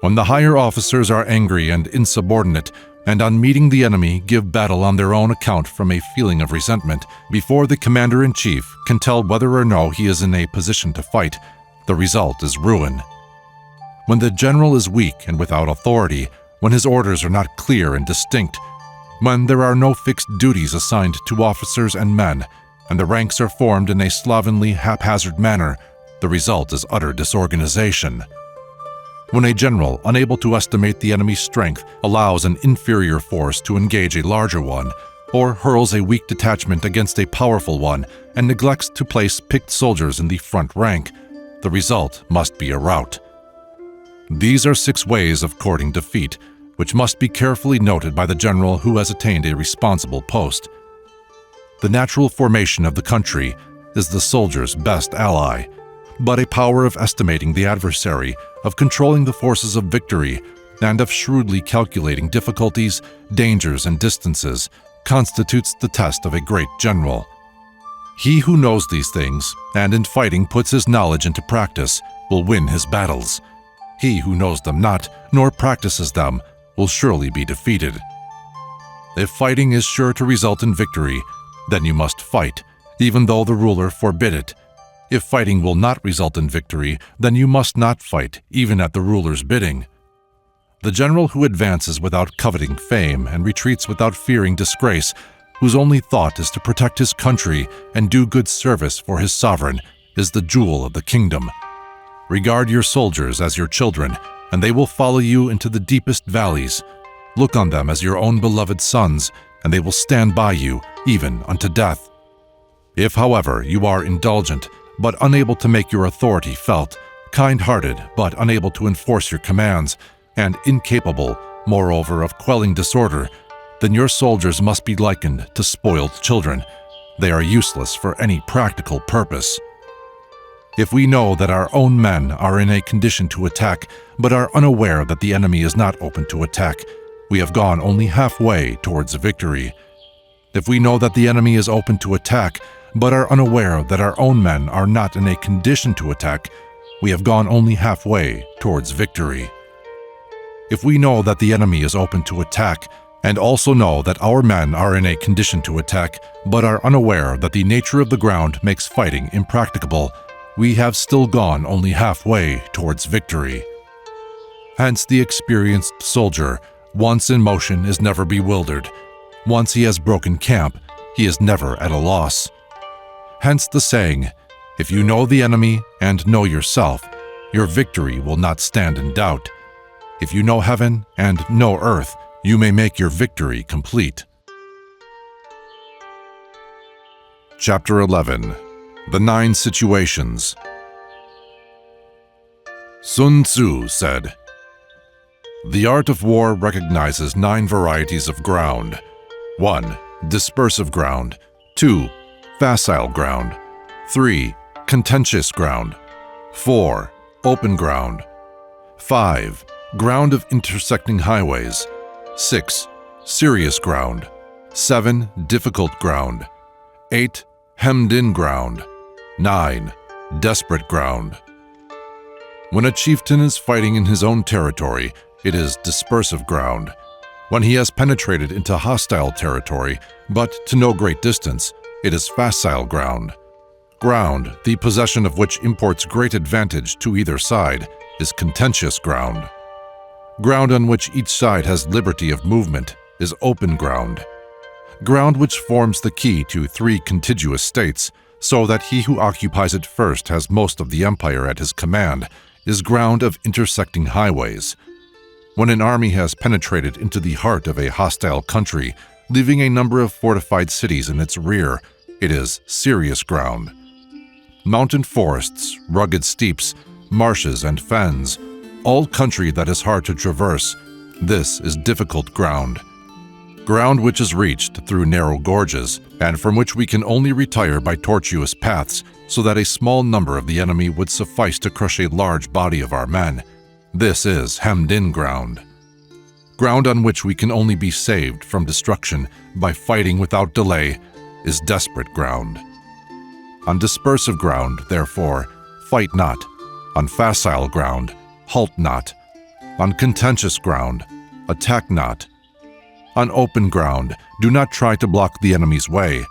When the higher officers are angry and insubordinate, and on meeting the enemy give battle on their own account from a feeling of resentment, before the commander-in-chief can tell whether or no he is in a position to fight, the result is ruin. When the general is weak and without authority, when his orders are not clear and distinct, when there are no fixed duties assigned to officers and men, and the ranks are formed in a slovenly, haphazard manner, the result is utter disorganization. When a general, unable to estimate the enemy's strength, allows an inferior force to engage a larger one, or hurls a weak detachment against a powerful one, and neglects to place picked soldiers in the front rank, the result must be a rout. These are 6 ways of courting defeat, which must be carefully noted by the general who has attained a responsible post. The natural formation of the country is the soldier's best ally, but a power of estimating the adversary, of controlling the forces of victory, and of shrewdly calculating difficulties, dangers, and distances constitutes the test of a great general. He who knows these things, and in fighting puts his knowledge into practice, will win his battles. He who knows them not, nor practices them, will surely be defeated. If fighting is sure to result in victory, then you must fight, even though the ruler forbid it. If fighting will not result in victory, then you must not fight, even at the ruler's bidding. The general who advances without coveting fame and retreats without fearing disgrace, whose only thought is to protect his country and do good service for his sovereign, is the jewel of the kingdom. Regard your soldiers as your children, and they will follow you into the deepest valleys. Look on them as your own beloved sons, and they will stand by you, even unto death. If, however, you are indulgent, but unable to make your authority felt, kind-hearted, but unable to enforce your commands, and incapable, moreover, of quelling disorder, then your soldiers must be likened to spoiled children. They are useless for any practical purpose. If we know that our own men are in a condition to attack, but are unaware that the enemy is not open to attack, we have gone only halfway towards victory. If we know that the enemy is open to attack, but are unaware that our own men are not in a condition to attack, we have gone only halfway towards victory. If we know that the enemy is open to attack, and also know that our men are in a condition to attack, but are unaware that the nature of the ground makes fighting impracticable, we have still gone only halfway towards victory. Hence the experienced soldier, once in motion, is never bewildered. Once he has broken camp, he is never at a loss. Hence the saying, if you know the enemy and know yourself, your victory will not stand in doubt. If you know heaven and know earth, you may make your victory complete. Chapter 11. The 9 Situations. Sun Tzu said, "The art of war recognizes 9 varieties of ground. 1. Dispersive ground. 2. Facile ground. 3. Contentious ground. 4. Open ground. 5. Ground of intersecting highways. 6. serious ground. 7. Difficult ground. 8. Hemmed-in ground. 9. Desperate ground. When a chieftain is fighting in his own territory, it is dispersive ground. When he has penetrated into hostile territory, but to no great distance, it is facile ground. Ground, the possession of which imports great advantage to either side, is contentious ground. Ground on which each side has liberty of movement is open ground. Ground which forms the key to 3 contiguous states, so that he who occupies it first has most of the empire at his command, is ground of intersecting highways. When an army has penetrated into the heart of a hostile country, leaving a number of fortified cities in its rear, it is serious ground. Mountain forests, rugged steeps, marshes and fens, all country that is hard to traverse, this is difficult ground. Ground which is reached through narrow gorges, and from which we can only retire by tortuous paths, so that a small number of the enemy would suffice to crush a large body of our men. This is hemmed-in ground. Ground on which we can only be saved from destruction by fighting without delay is desperate ground. On dispersive ground, therefore, fight not. On facile ground, halt not. On contentious ground, attack not. On open ground, do not try to block the enemy's way.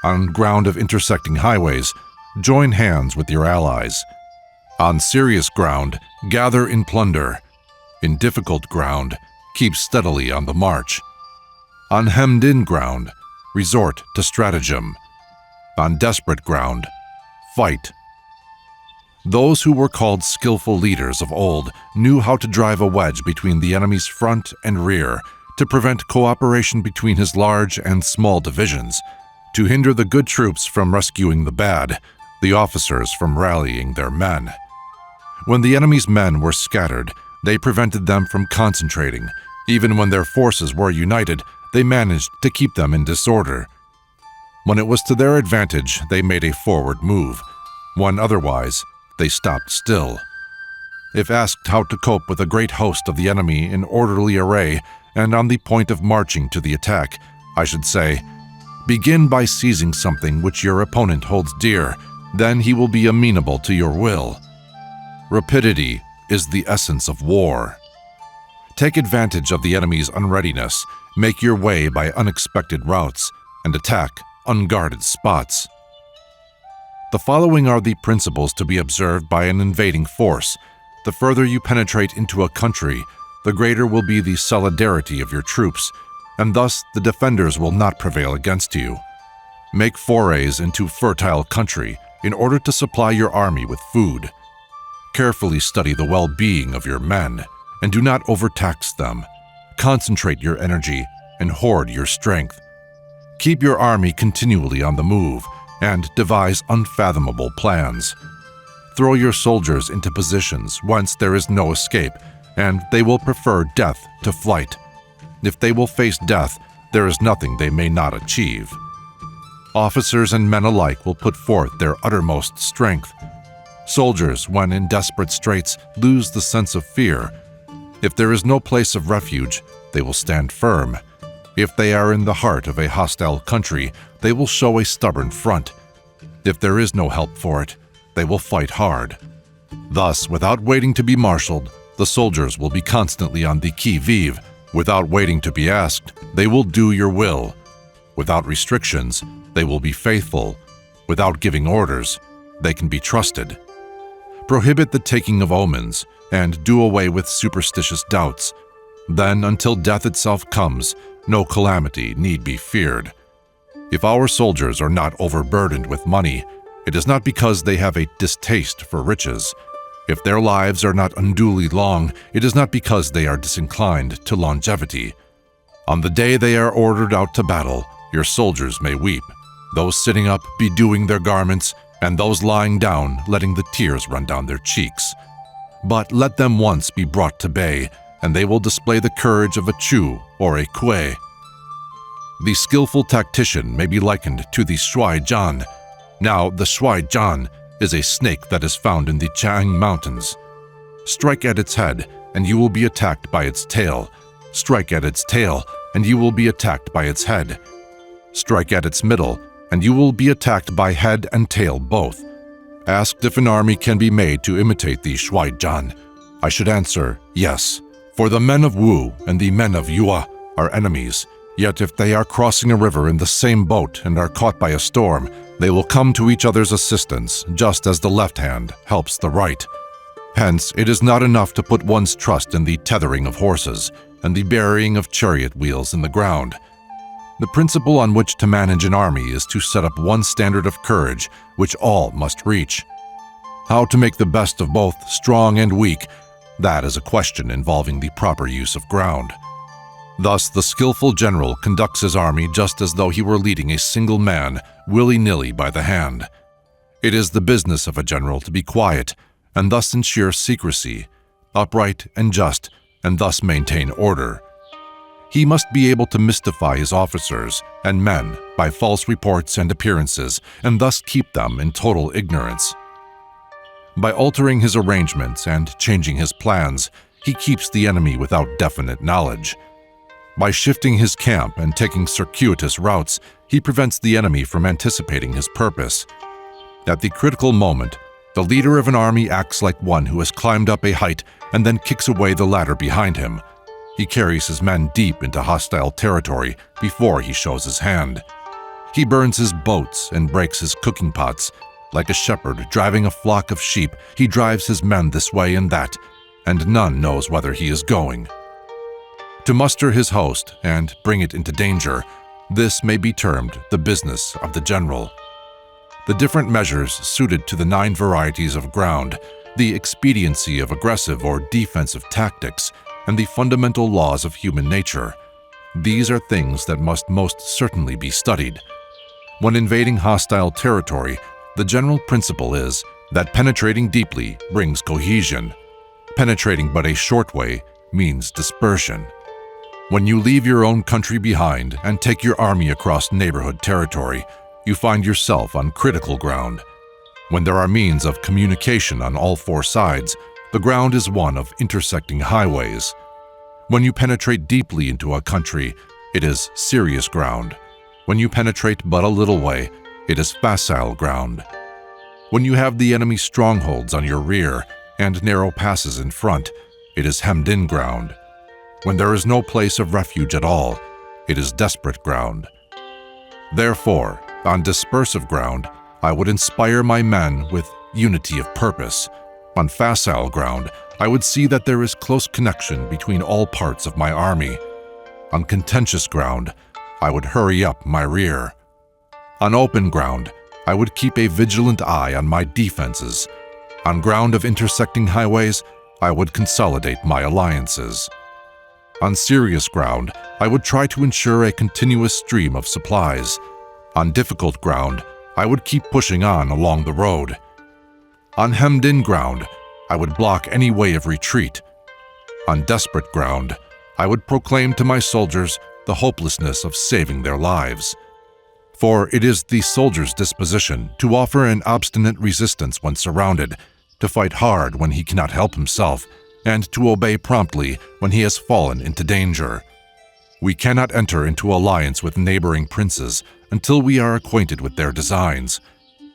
On ground of intersecting highways, join hands with your allies. On serious ground, gather in plunder. In difficult ground, keep steadily on the march. On hemmed-in ground, resort to stratagem. On desperate ground, fight. Those who were called skillful leaders of old knew how to drive a wedge between the enemy's front and rear, to prevent cooperation between his large and small divisions, to hinder the good troops from rescuing the bad, the officers from rallying their men. When the enemy's men were scattered, they prevented them from concentrating. Even when their forces were united, they managed to keep them in disorder. When it was to their advantage, they made a forward move. When otherwise, they stopped still. If asked how to cope with a great host of the enemy in orderly array and on the point of marching to the attack, I should say, begin by seizing something which your opponent holds dear, then he will be amenable to your will. Rapidity is the essence of war. Take advantage of the enemy's unreadiness, make your way by unexpected routes, and attack unguarded spots. The following are the principles to be observed by an invading force. The further you penetrate into a country, the greater will be the solidarity of your troops, and thus the defenders will not prevail against you. Make forays into fertile country in order to supply your army with food. Carefully study the well-being of your men, and do not overtax them. Concentrate your energy and hoard your strength. Keep your army continually on the move, and devise unfathomable plans. Throw your soldiers into positions whence there is no escape, and they will prefer death to flight. If they will face death, there is nothing they may not achieve. Officers and men alike will put forth their uttermost strength. Soldiers, when in desperate straits, lose the sense of fear. If there is no place of refuge, they will stand firm. If they are in the heart of a hostile country, they will show a stubborn front. If there is no help for it, they will fight hard. Thus, without waiting to be marshaled, the soldiers will be constantly on the qui-vive. Without waiting to be asked, they will do your will. Without restrictions, they will be faithful. Without giving orders, they can be trusted. Prohibit the taking of omens, and do away with superstitious doubts. Then, until death itself comes, no calamity need be feared. If our soldiers are not overburdened with money, it is not because they have a distaste for riches. If their lives are not unduly long, it is not because they are disinclined to longevity. On the day they are ordered out to battle, your soldiers may weep, those sitting up bedewing their garments, and those lying down letting the tears run down their cheeks. But let them once be brought to bay, and they will display the courage of a Chu or a Kue. The skillful tactician may be likened to the Shuai Zhan. Now, the Shuai Zhan is a snake that is found in the Chang Mountains. Strike at its head, and you will be attacked by its tail. Strike at its tail, and you will be attacked by its head. Strike at its middle, and you will be attacked by head and tail both. Asked if an army can be made to imitate the Shuaijan, I should answer, yes. For the men of Wu and the men of Yue are enemies, yet if they are crossing a river in the same boat and are caught by a storm, they will come to each other's assistance, just as the left hand helps the right. Hence, it is not enough to put one's trust in the tethering of horses and the burying of chariot wheels in the ground. The principle on which to manage an army is to set up one standard of courage which all must reach. How to make the best of both strong and weak, that is a question involving the proper use of ground. Thus, the skillful general conducts his army just as though he were leading a single man, willy-nilly by the hand. It is the business of a general to be quiet, and thus ensure secrecy, upright and just, and thus maintain order. He must be able to mystify his officers and men by false reports and appearances, and thus keep them in total ignorance. By altering his arrangements and changing his plans, he keeps the enemy without definite knowledge. By shifting his camp and taking circuitous routes, he prevents the enemy from anticipating his purpose. At the critical moment, the leader of an army acts like one who has climbed up a height and then kicks away the ladder behind him. He carries his men deep into hostile territory before he shows his hand. He burns his boats and breaks his cooking pots. Like a shepherd driving a flock of sheep, he drives his men this way and that, and none knows whither he is going. To muster his host and bring it into danger, this may be termed the business of the general. The different measures suited to the 9 varieties of ground, the expediency of aggressive or defensive tactics, and the fundamental laws of human nature. These are things that must most certainly be studied. When invading hostile territory, the general principle is that penetrating deeply brings cohesion. Penetrating but a short way means dispersion. When you leave your own country behind and take your army across neighborhood territory, you find yourself on critical ground. When there are means of communication on all 4 sides, the ground is one of intersecting highways. When you penetrate deeply into a country, it is serious ground. When you penetrate but a little way, it is facile ground. When you have the enemy's strongholds on your rear and narrow passes in front, it is hemmed-in ground. When there is no place of refuge at all, it is desperate ground. Therefore, on dispersive ground, I would inspire my men with unity of purpose. On facile ground, I would see that there is close connection between all parts of my army. On contentious ground, I would hurry up my rear. On open ground, I would keep a vigilant eye on my defenses. On ground of intersecting highways, I would consolidate my alliances. On serious ground, I would try to ensure a continuous stream of supplies. On difficult ground, I would keep pushing on along the road. On hemmed-in ground, I would block any way of retreat. On desperate ground, I would proclaim to my soldiers the hopelessness of saving their lives. For it is the soldier's disposition to offer an obstinate resistance when surrounded, to fight hard when he cannot help himself, and to obey promptly when he has fallen into danger. We cannot enter into alliance with neighboring princes until we are acquainted with their designs.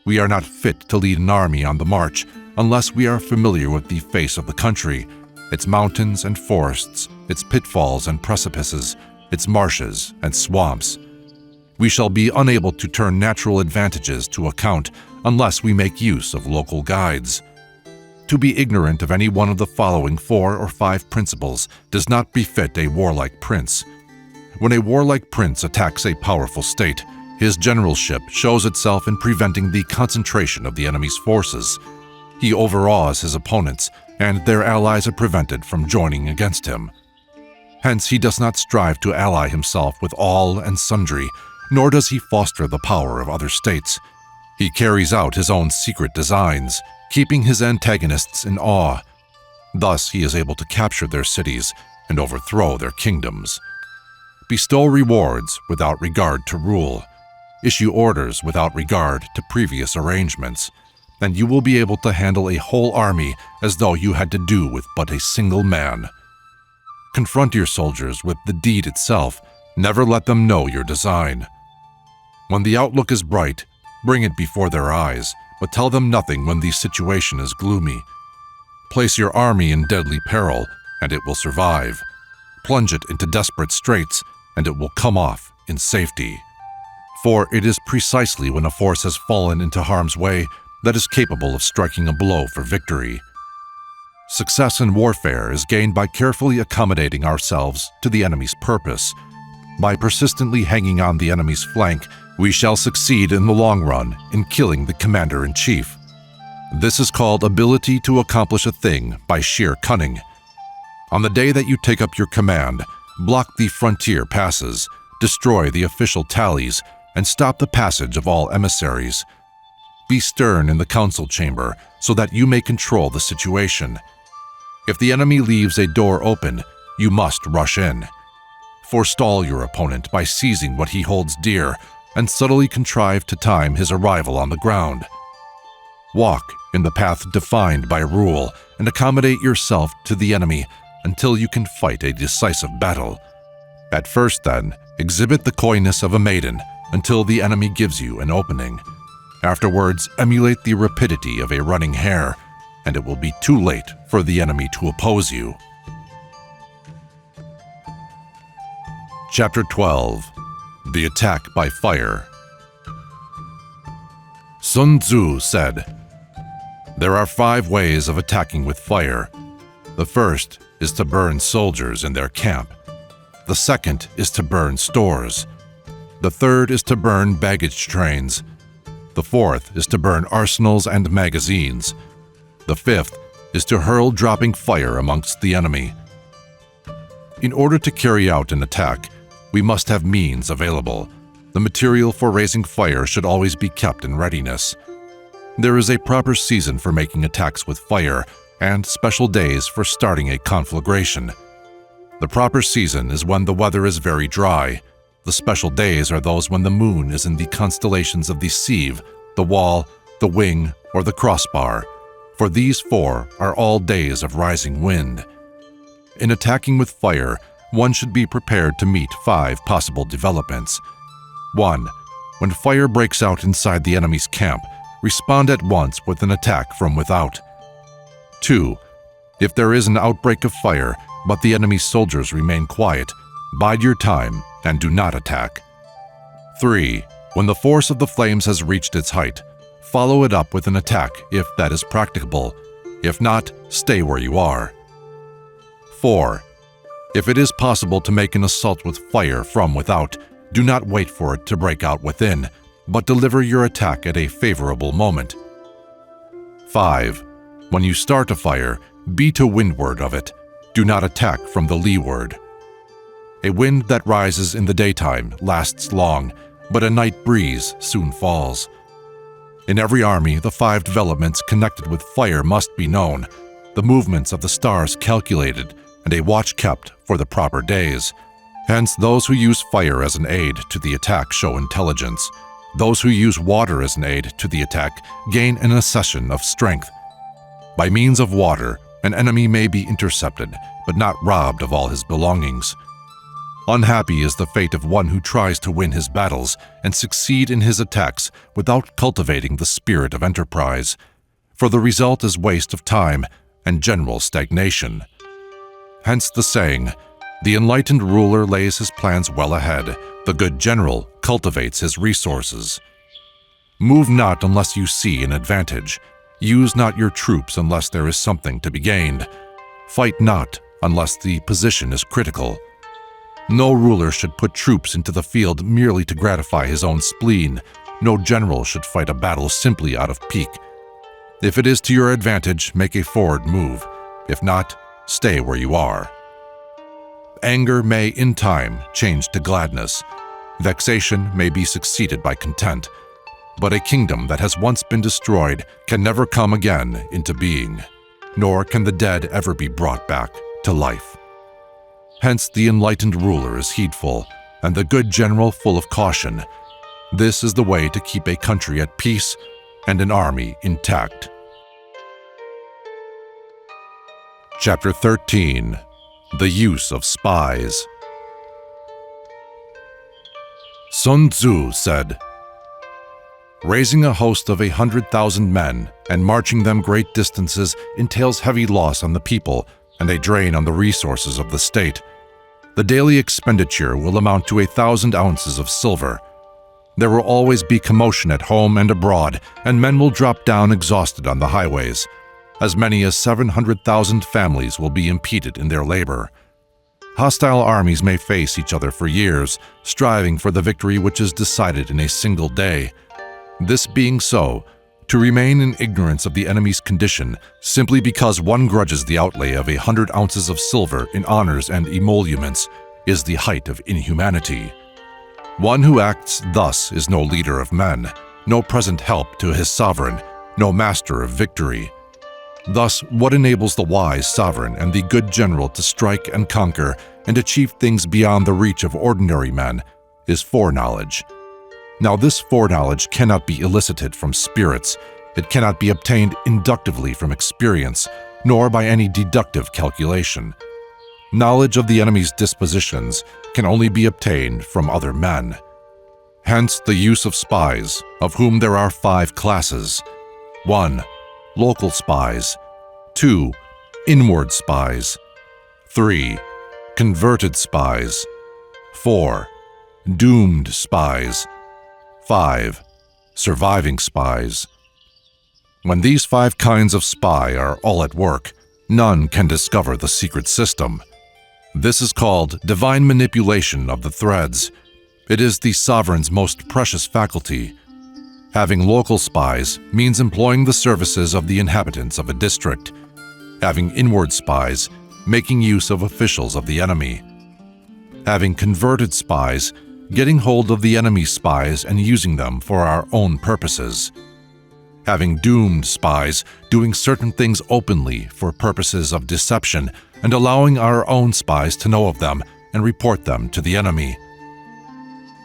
We are not fit to lead an army on the march unless we are familiar with the face of the country, its mountains and forests, its pitfalls and precipices, its marshes and swamps. We shall be unable to turn natural advantages to account unless we make use of local guides. To be ignorant of any one of the following 4 or 5 principles does not befit a warlike prince. When a warlike prince attacks a powerful state, his generalship shows itself in preventing the concentration of the enemy's forces. He overawes his opponents, and their allies are prevented from joining against him. Hence, he does not strive to ally himself with all and sundry, nor does he foster the power of other states. He carries out his own secret designs, keeping his antagonists in awe. Thus, he is able to capture their cities and overthrow their kingdoms. Bestow rewards without regard to rule. Issue orders without regard to previous arrangements, and you will be able to handle a whole army as though you had to do with but a single man. Confront your soldiers with the deed itself, Never let them know your design. When the outlook is bright, bring it before their eyes, but tell them nothing when the situation is gloomy. Place your army in deadly peril, and it will survive. Plunge it into desperate straits, and it will come off in safety. For it is precisely when a force has fallen into harm's way that is capable of striking a blow for victory. Success in warfare is gained by carefully accommodating ourselves to the enemy's purpose. By persistently hanging on the enemy's flank, we shall succeed in the long run in killing the commander-in-chief. This is called ability to accomplish a thing by sheer cunning. On the day that you take up your command, block the frontier passes, destroy the official tallies, and stop the passage of all emissaries. Be stern in the council chamber so that you may control the situation. If the enemy leaves a door open, you must rush in. Forestall your opponent by seizing what he holds dear and subtly contrive to time his arrival on the ground. Walk in the path defined by rule and accommodate yourself to the enemy until you can fight a decisive battle. At first, then, exhibit the coyness of a maiden until the enemy gives you an opening. Afterwards, emulate the rapidity of a running hare, and it will be too late for the enemy to oppose you. Chapter 12. The Attack by Fire. Sun Tzu said, "There are 5 ways of attacking with fire. The first is to burn soldiers in their camp. The second is to burn stores. The third is to burn baggage trains. The fourth is to burn arsenals and magazines. The fifth is to hurl dropping fire amongst the enemy." In order to carry out an attack, we must have means available. The material for raising fire should always be kept in readiness. There is a proper season for making attacks with fire, and special days for starting a conflagration. The proper season is when the weather is very dry. The special days are those when the moon is in the constellations of deceive, the wall, the wing, or the crossbar, for these 4 are all days of rising wind. In attacking with fire, one should be prepared to meet 5 possible developments. 1. When fire breaks out inside the enemy's camp, respond at once with an attack from without. 2. If there is an outbreak of fire, but the enemy's soldiers remain quiet, bide your time and do not attack. 3. When the force of the flames has reached its height, follow it up with an attack if that is practicable. If not, stay where you are. 4. If it is possible to make an assault with fire from without, do not wait for it to break out within, but deliver your attack at a favorable moment. 5. When you start a fire, be to windward of it. Do not attack from the leeward. A wind that rises in the daytime lasts long, but a night breeze soon falls. In every army, the 5 developments connected with fire must be known, the movements of the stars calculated, and a watch kept for the proper days. Hence, those who use fire as an aid to the attack show intelligence. Those who use water as an aid to the attack gain an accession of strength. By means of water, an enemy may be intercepted, but not robbed of all his belongings. Unhappy is the fate of one who tries to win his battles and succeed in his attacks without cultivating the spirit of enterprise, for the result is waste of time and general stagnation. Hence the saying, "The enlightened ruler lays his plans well ahead, the good general cultivates his resources." Move not unless you see an advantage. Use not your troops unless there is something to be gained. Fight not unless the position is critical. No ruler should put troops into the field merely to gratify his own spleen. No general should fight a battle simply out of pique. If it is to your advantage, make a forward move. If not, stay where you are. Anger may, in time, change to gladness. Vexation may be succeeded by content. But a kingdom that has once been destroyed can never come again into being, nor can the dead ever be brought back to life. Hence the enlightened ruler is heedful, and the good general full of caution. This is the way to keep a country at peace and an army intact. Chapter 13. The Use of Spies. Sun Tzu said, "Raising a host of 100,000 men and marching them great distances entails heavy loss on the people and a drain on the resources of the state. The daily expenditure will amount to 1,000 ounces of silver. There will always be commotion at home and abroad, and men will drop down exhausted on the highways. As many as 700,000 families will be impeded in their labor. Hostile armies may face each other for years, striving for the victory which is decided in a single day. This being so, to remain in ignorance of the enemy's condition simply because one grudges the outlay of 100 ounces of silver in honors and emoluments is the height of inhumanity. One who acts thus is no leader of men, no present help to his sovereign, no master of victory. Thus, what enables the wise sovereign and the good general to strike and conquer and achieve things beyond the reach of ordinary men is foreknowledge. Now, this foreknowledge cannot be elicited from spirits. It cannot be obtained inductively from experience, nor by any deductive calculation. Knowledge of the enemy's dispositions can only be obtained from other men. Hence the use of spies, of whom there are 5 classes. 1. Local spies. 2. Inward spies. 3. Converted spies. 4. Doomed spies. 5. Surviving spies. When these 5 kinds of spy are all at work, none can discover the secret system. This is called divine manipulation of the threads. It is the sovereign's most precious faculty. Having local spies means employing the services of the inhabitants of a district. Having inward spies, making use of officials of the enemy. Having converted spies, getting hold of the enemy's spies and using them for our own purposes. Having doomed spies, doing certain things openly for purposes of deception and allowing our own spies to know of them and report them to the enemy.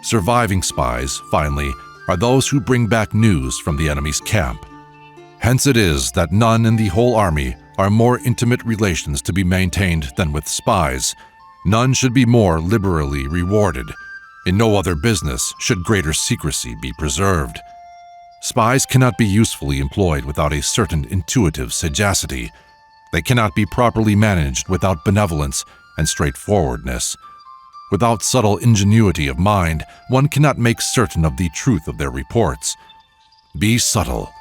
Surviving spies, finally, are those who bring back news from the enemy's camp. Hence it is that none in the whole army are more intimate relations to be maintained than with spies. None should be more liberally rewarded. In no other business should greater secrecy be preserved. Spies cannot be usefully employed without a certain intuitive sagacity. They cannot be properly managed without benevolence and straightforwardness. Without subtle ingenuity of mind, one cannot make certain of the truth of their reports. Be subtle,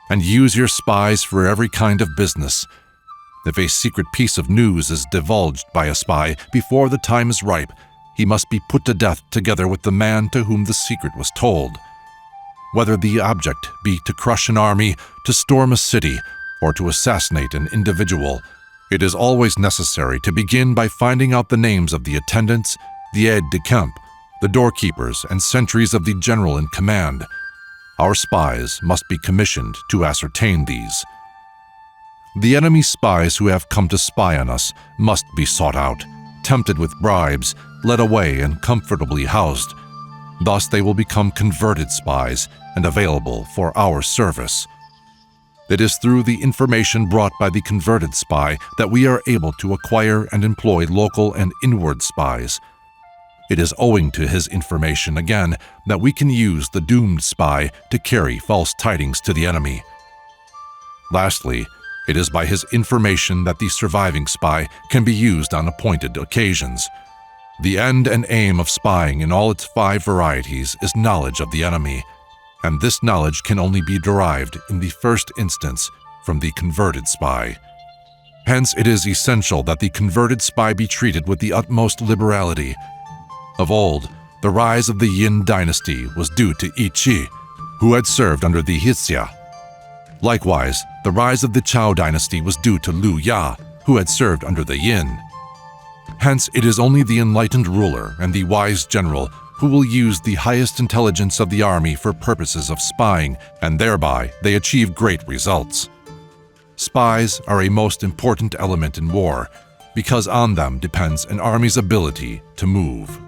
and use your spies for every kind of business. If a secret piece of news is divulged by a spy before the time is ripe, he must be put to death together with the man to whom the secret was told. Whether the object be to crush an army, to storm a city, or to assassinate an individual, it is always necessary to begin by finding out the names of the attendants, the aides-de-camp, the doorkeepers, and sentries of the general in command. Our spies must be commissioned to ascertain these. The enemy spies who have come to spy on us must be sought out, tempted with bribes, led away and comfortably housed. Thus they will become converted spies and available for our service. It is through the information brought by the converted spy that we are able to acquire and employ local and inward spies. It is owing to his information, again, that we can use the doomed spy to carry false tidings to the enemy. Lastly, it is by his information that the surviving spy can be used on appointed occasions. The end and aim of spying in all its 5 varieties is knowledge of the enemy, and this knowledge can only be derived in the first instance from the converted spy. Hence, it is essential that the converted spy be treated with the utmost liberality. Of old, the rise of the Yin dynasty was due to Yi Qi, who had served under the Hixia. Likewise, the rise of the Chao dynasty was due to Lu Ya, who had served under the Yin. Hence, it is only the enlightened ruler and the wise general who will use the highest intelligence of the army for purposes of spying, and thereby they achieve great results. Spies are a most important element in war, because on them depends an army's ability to move.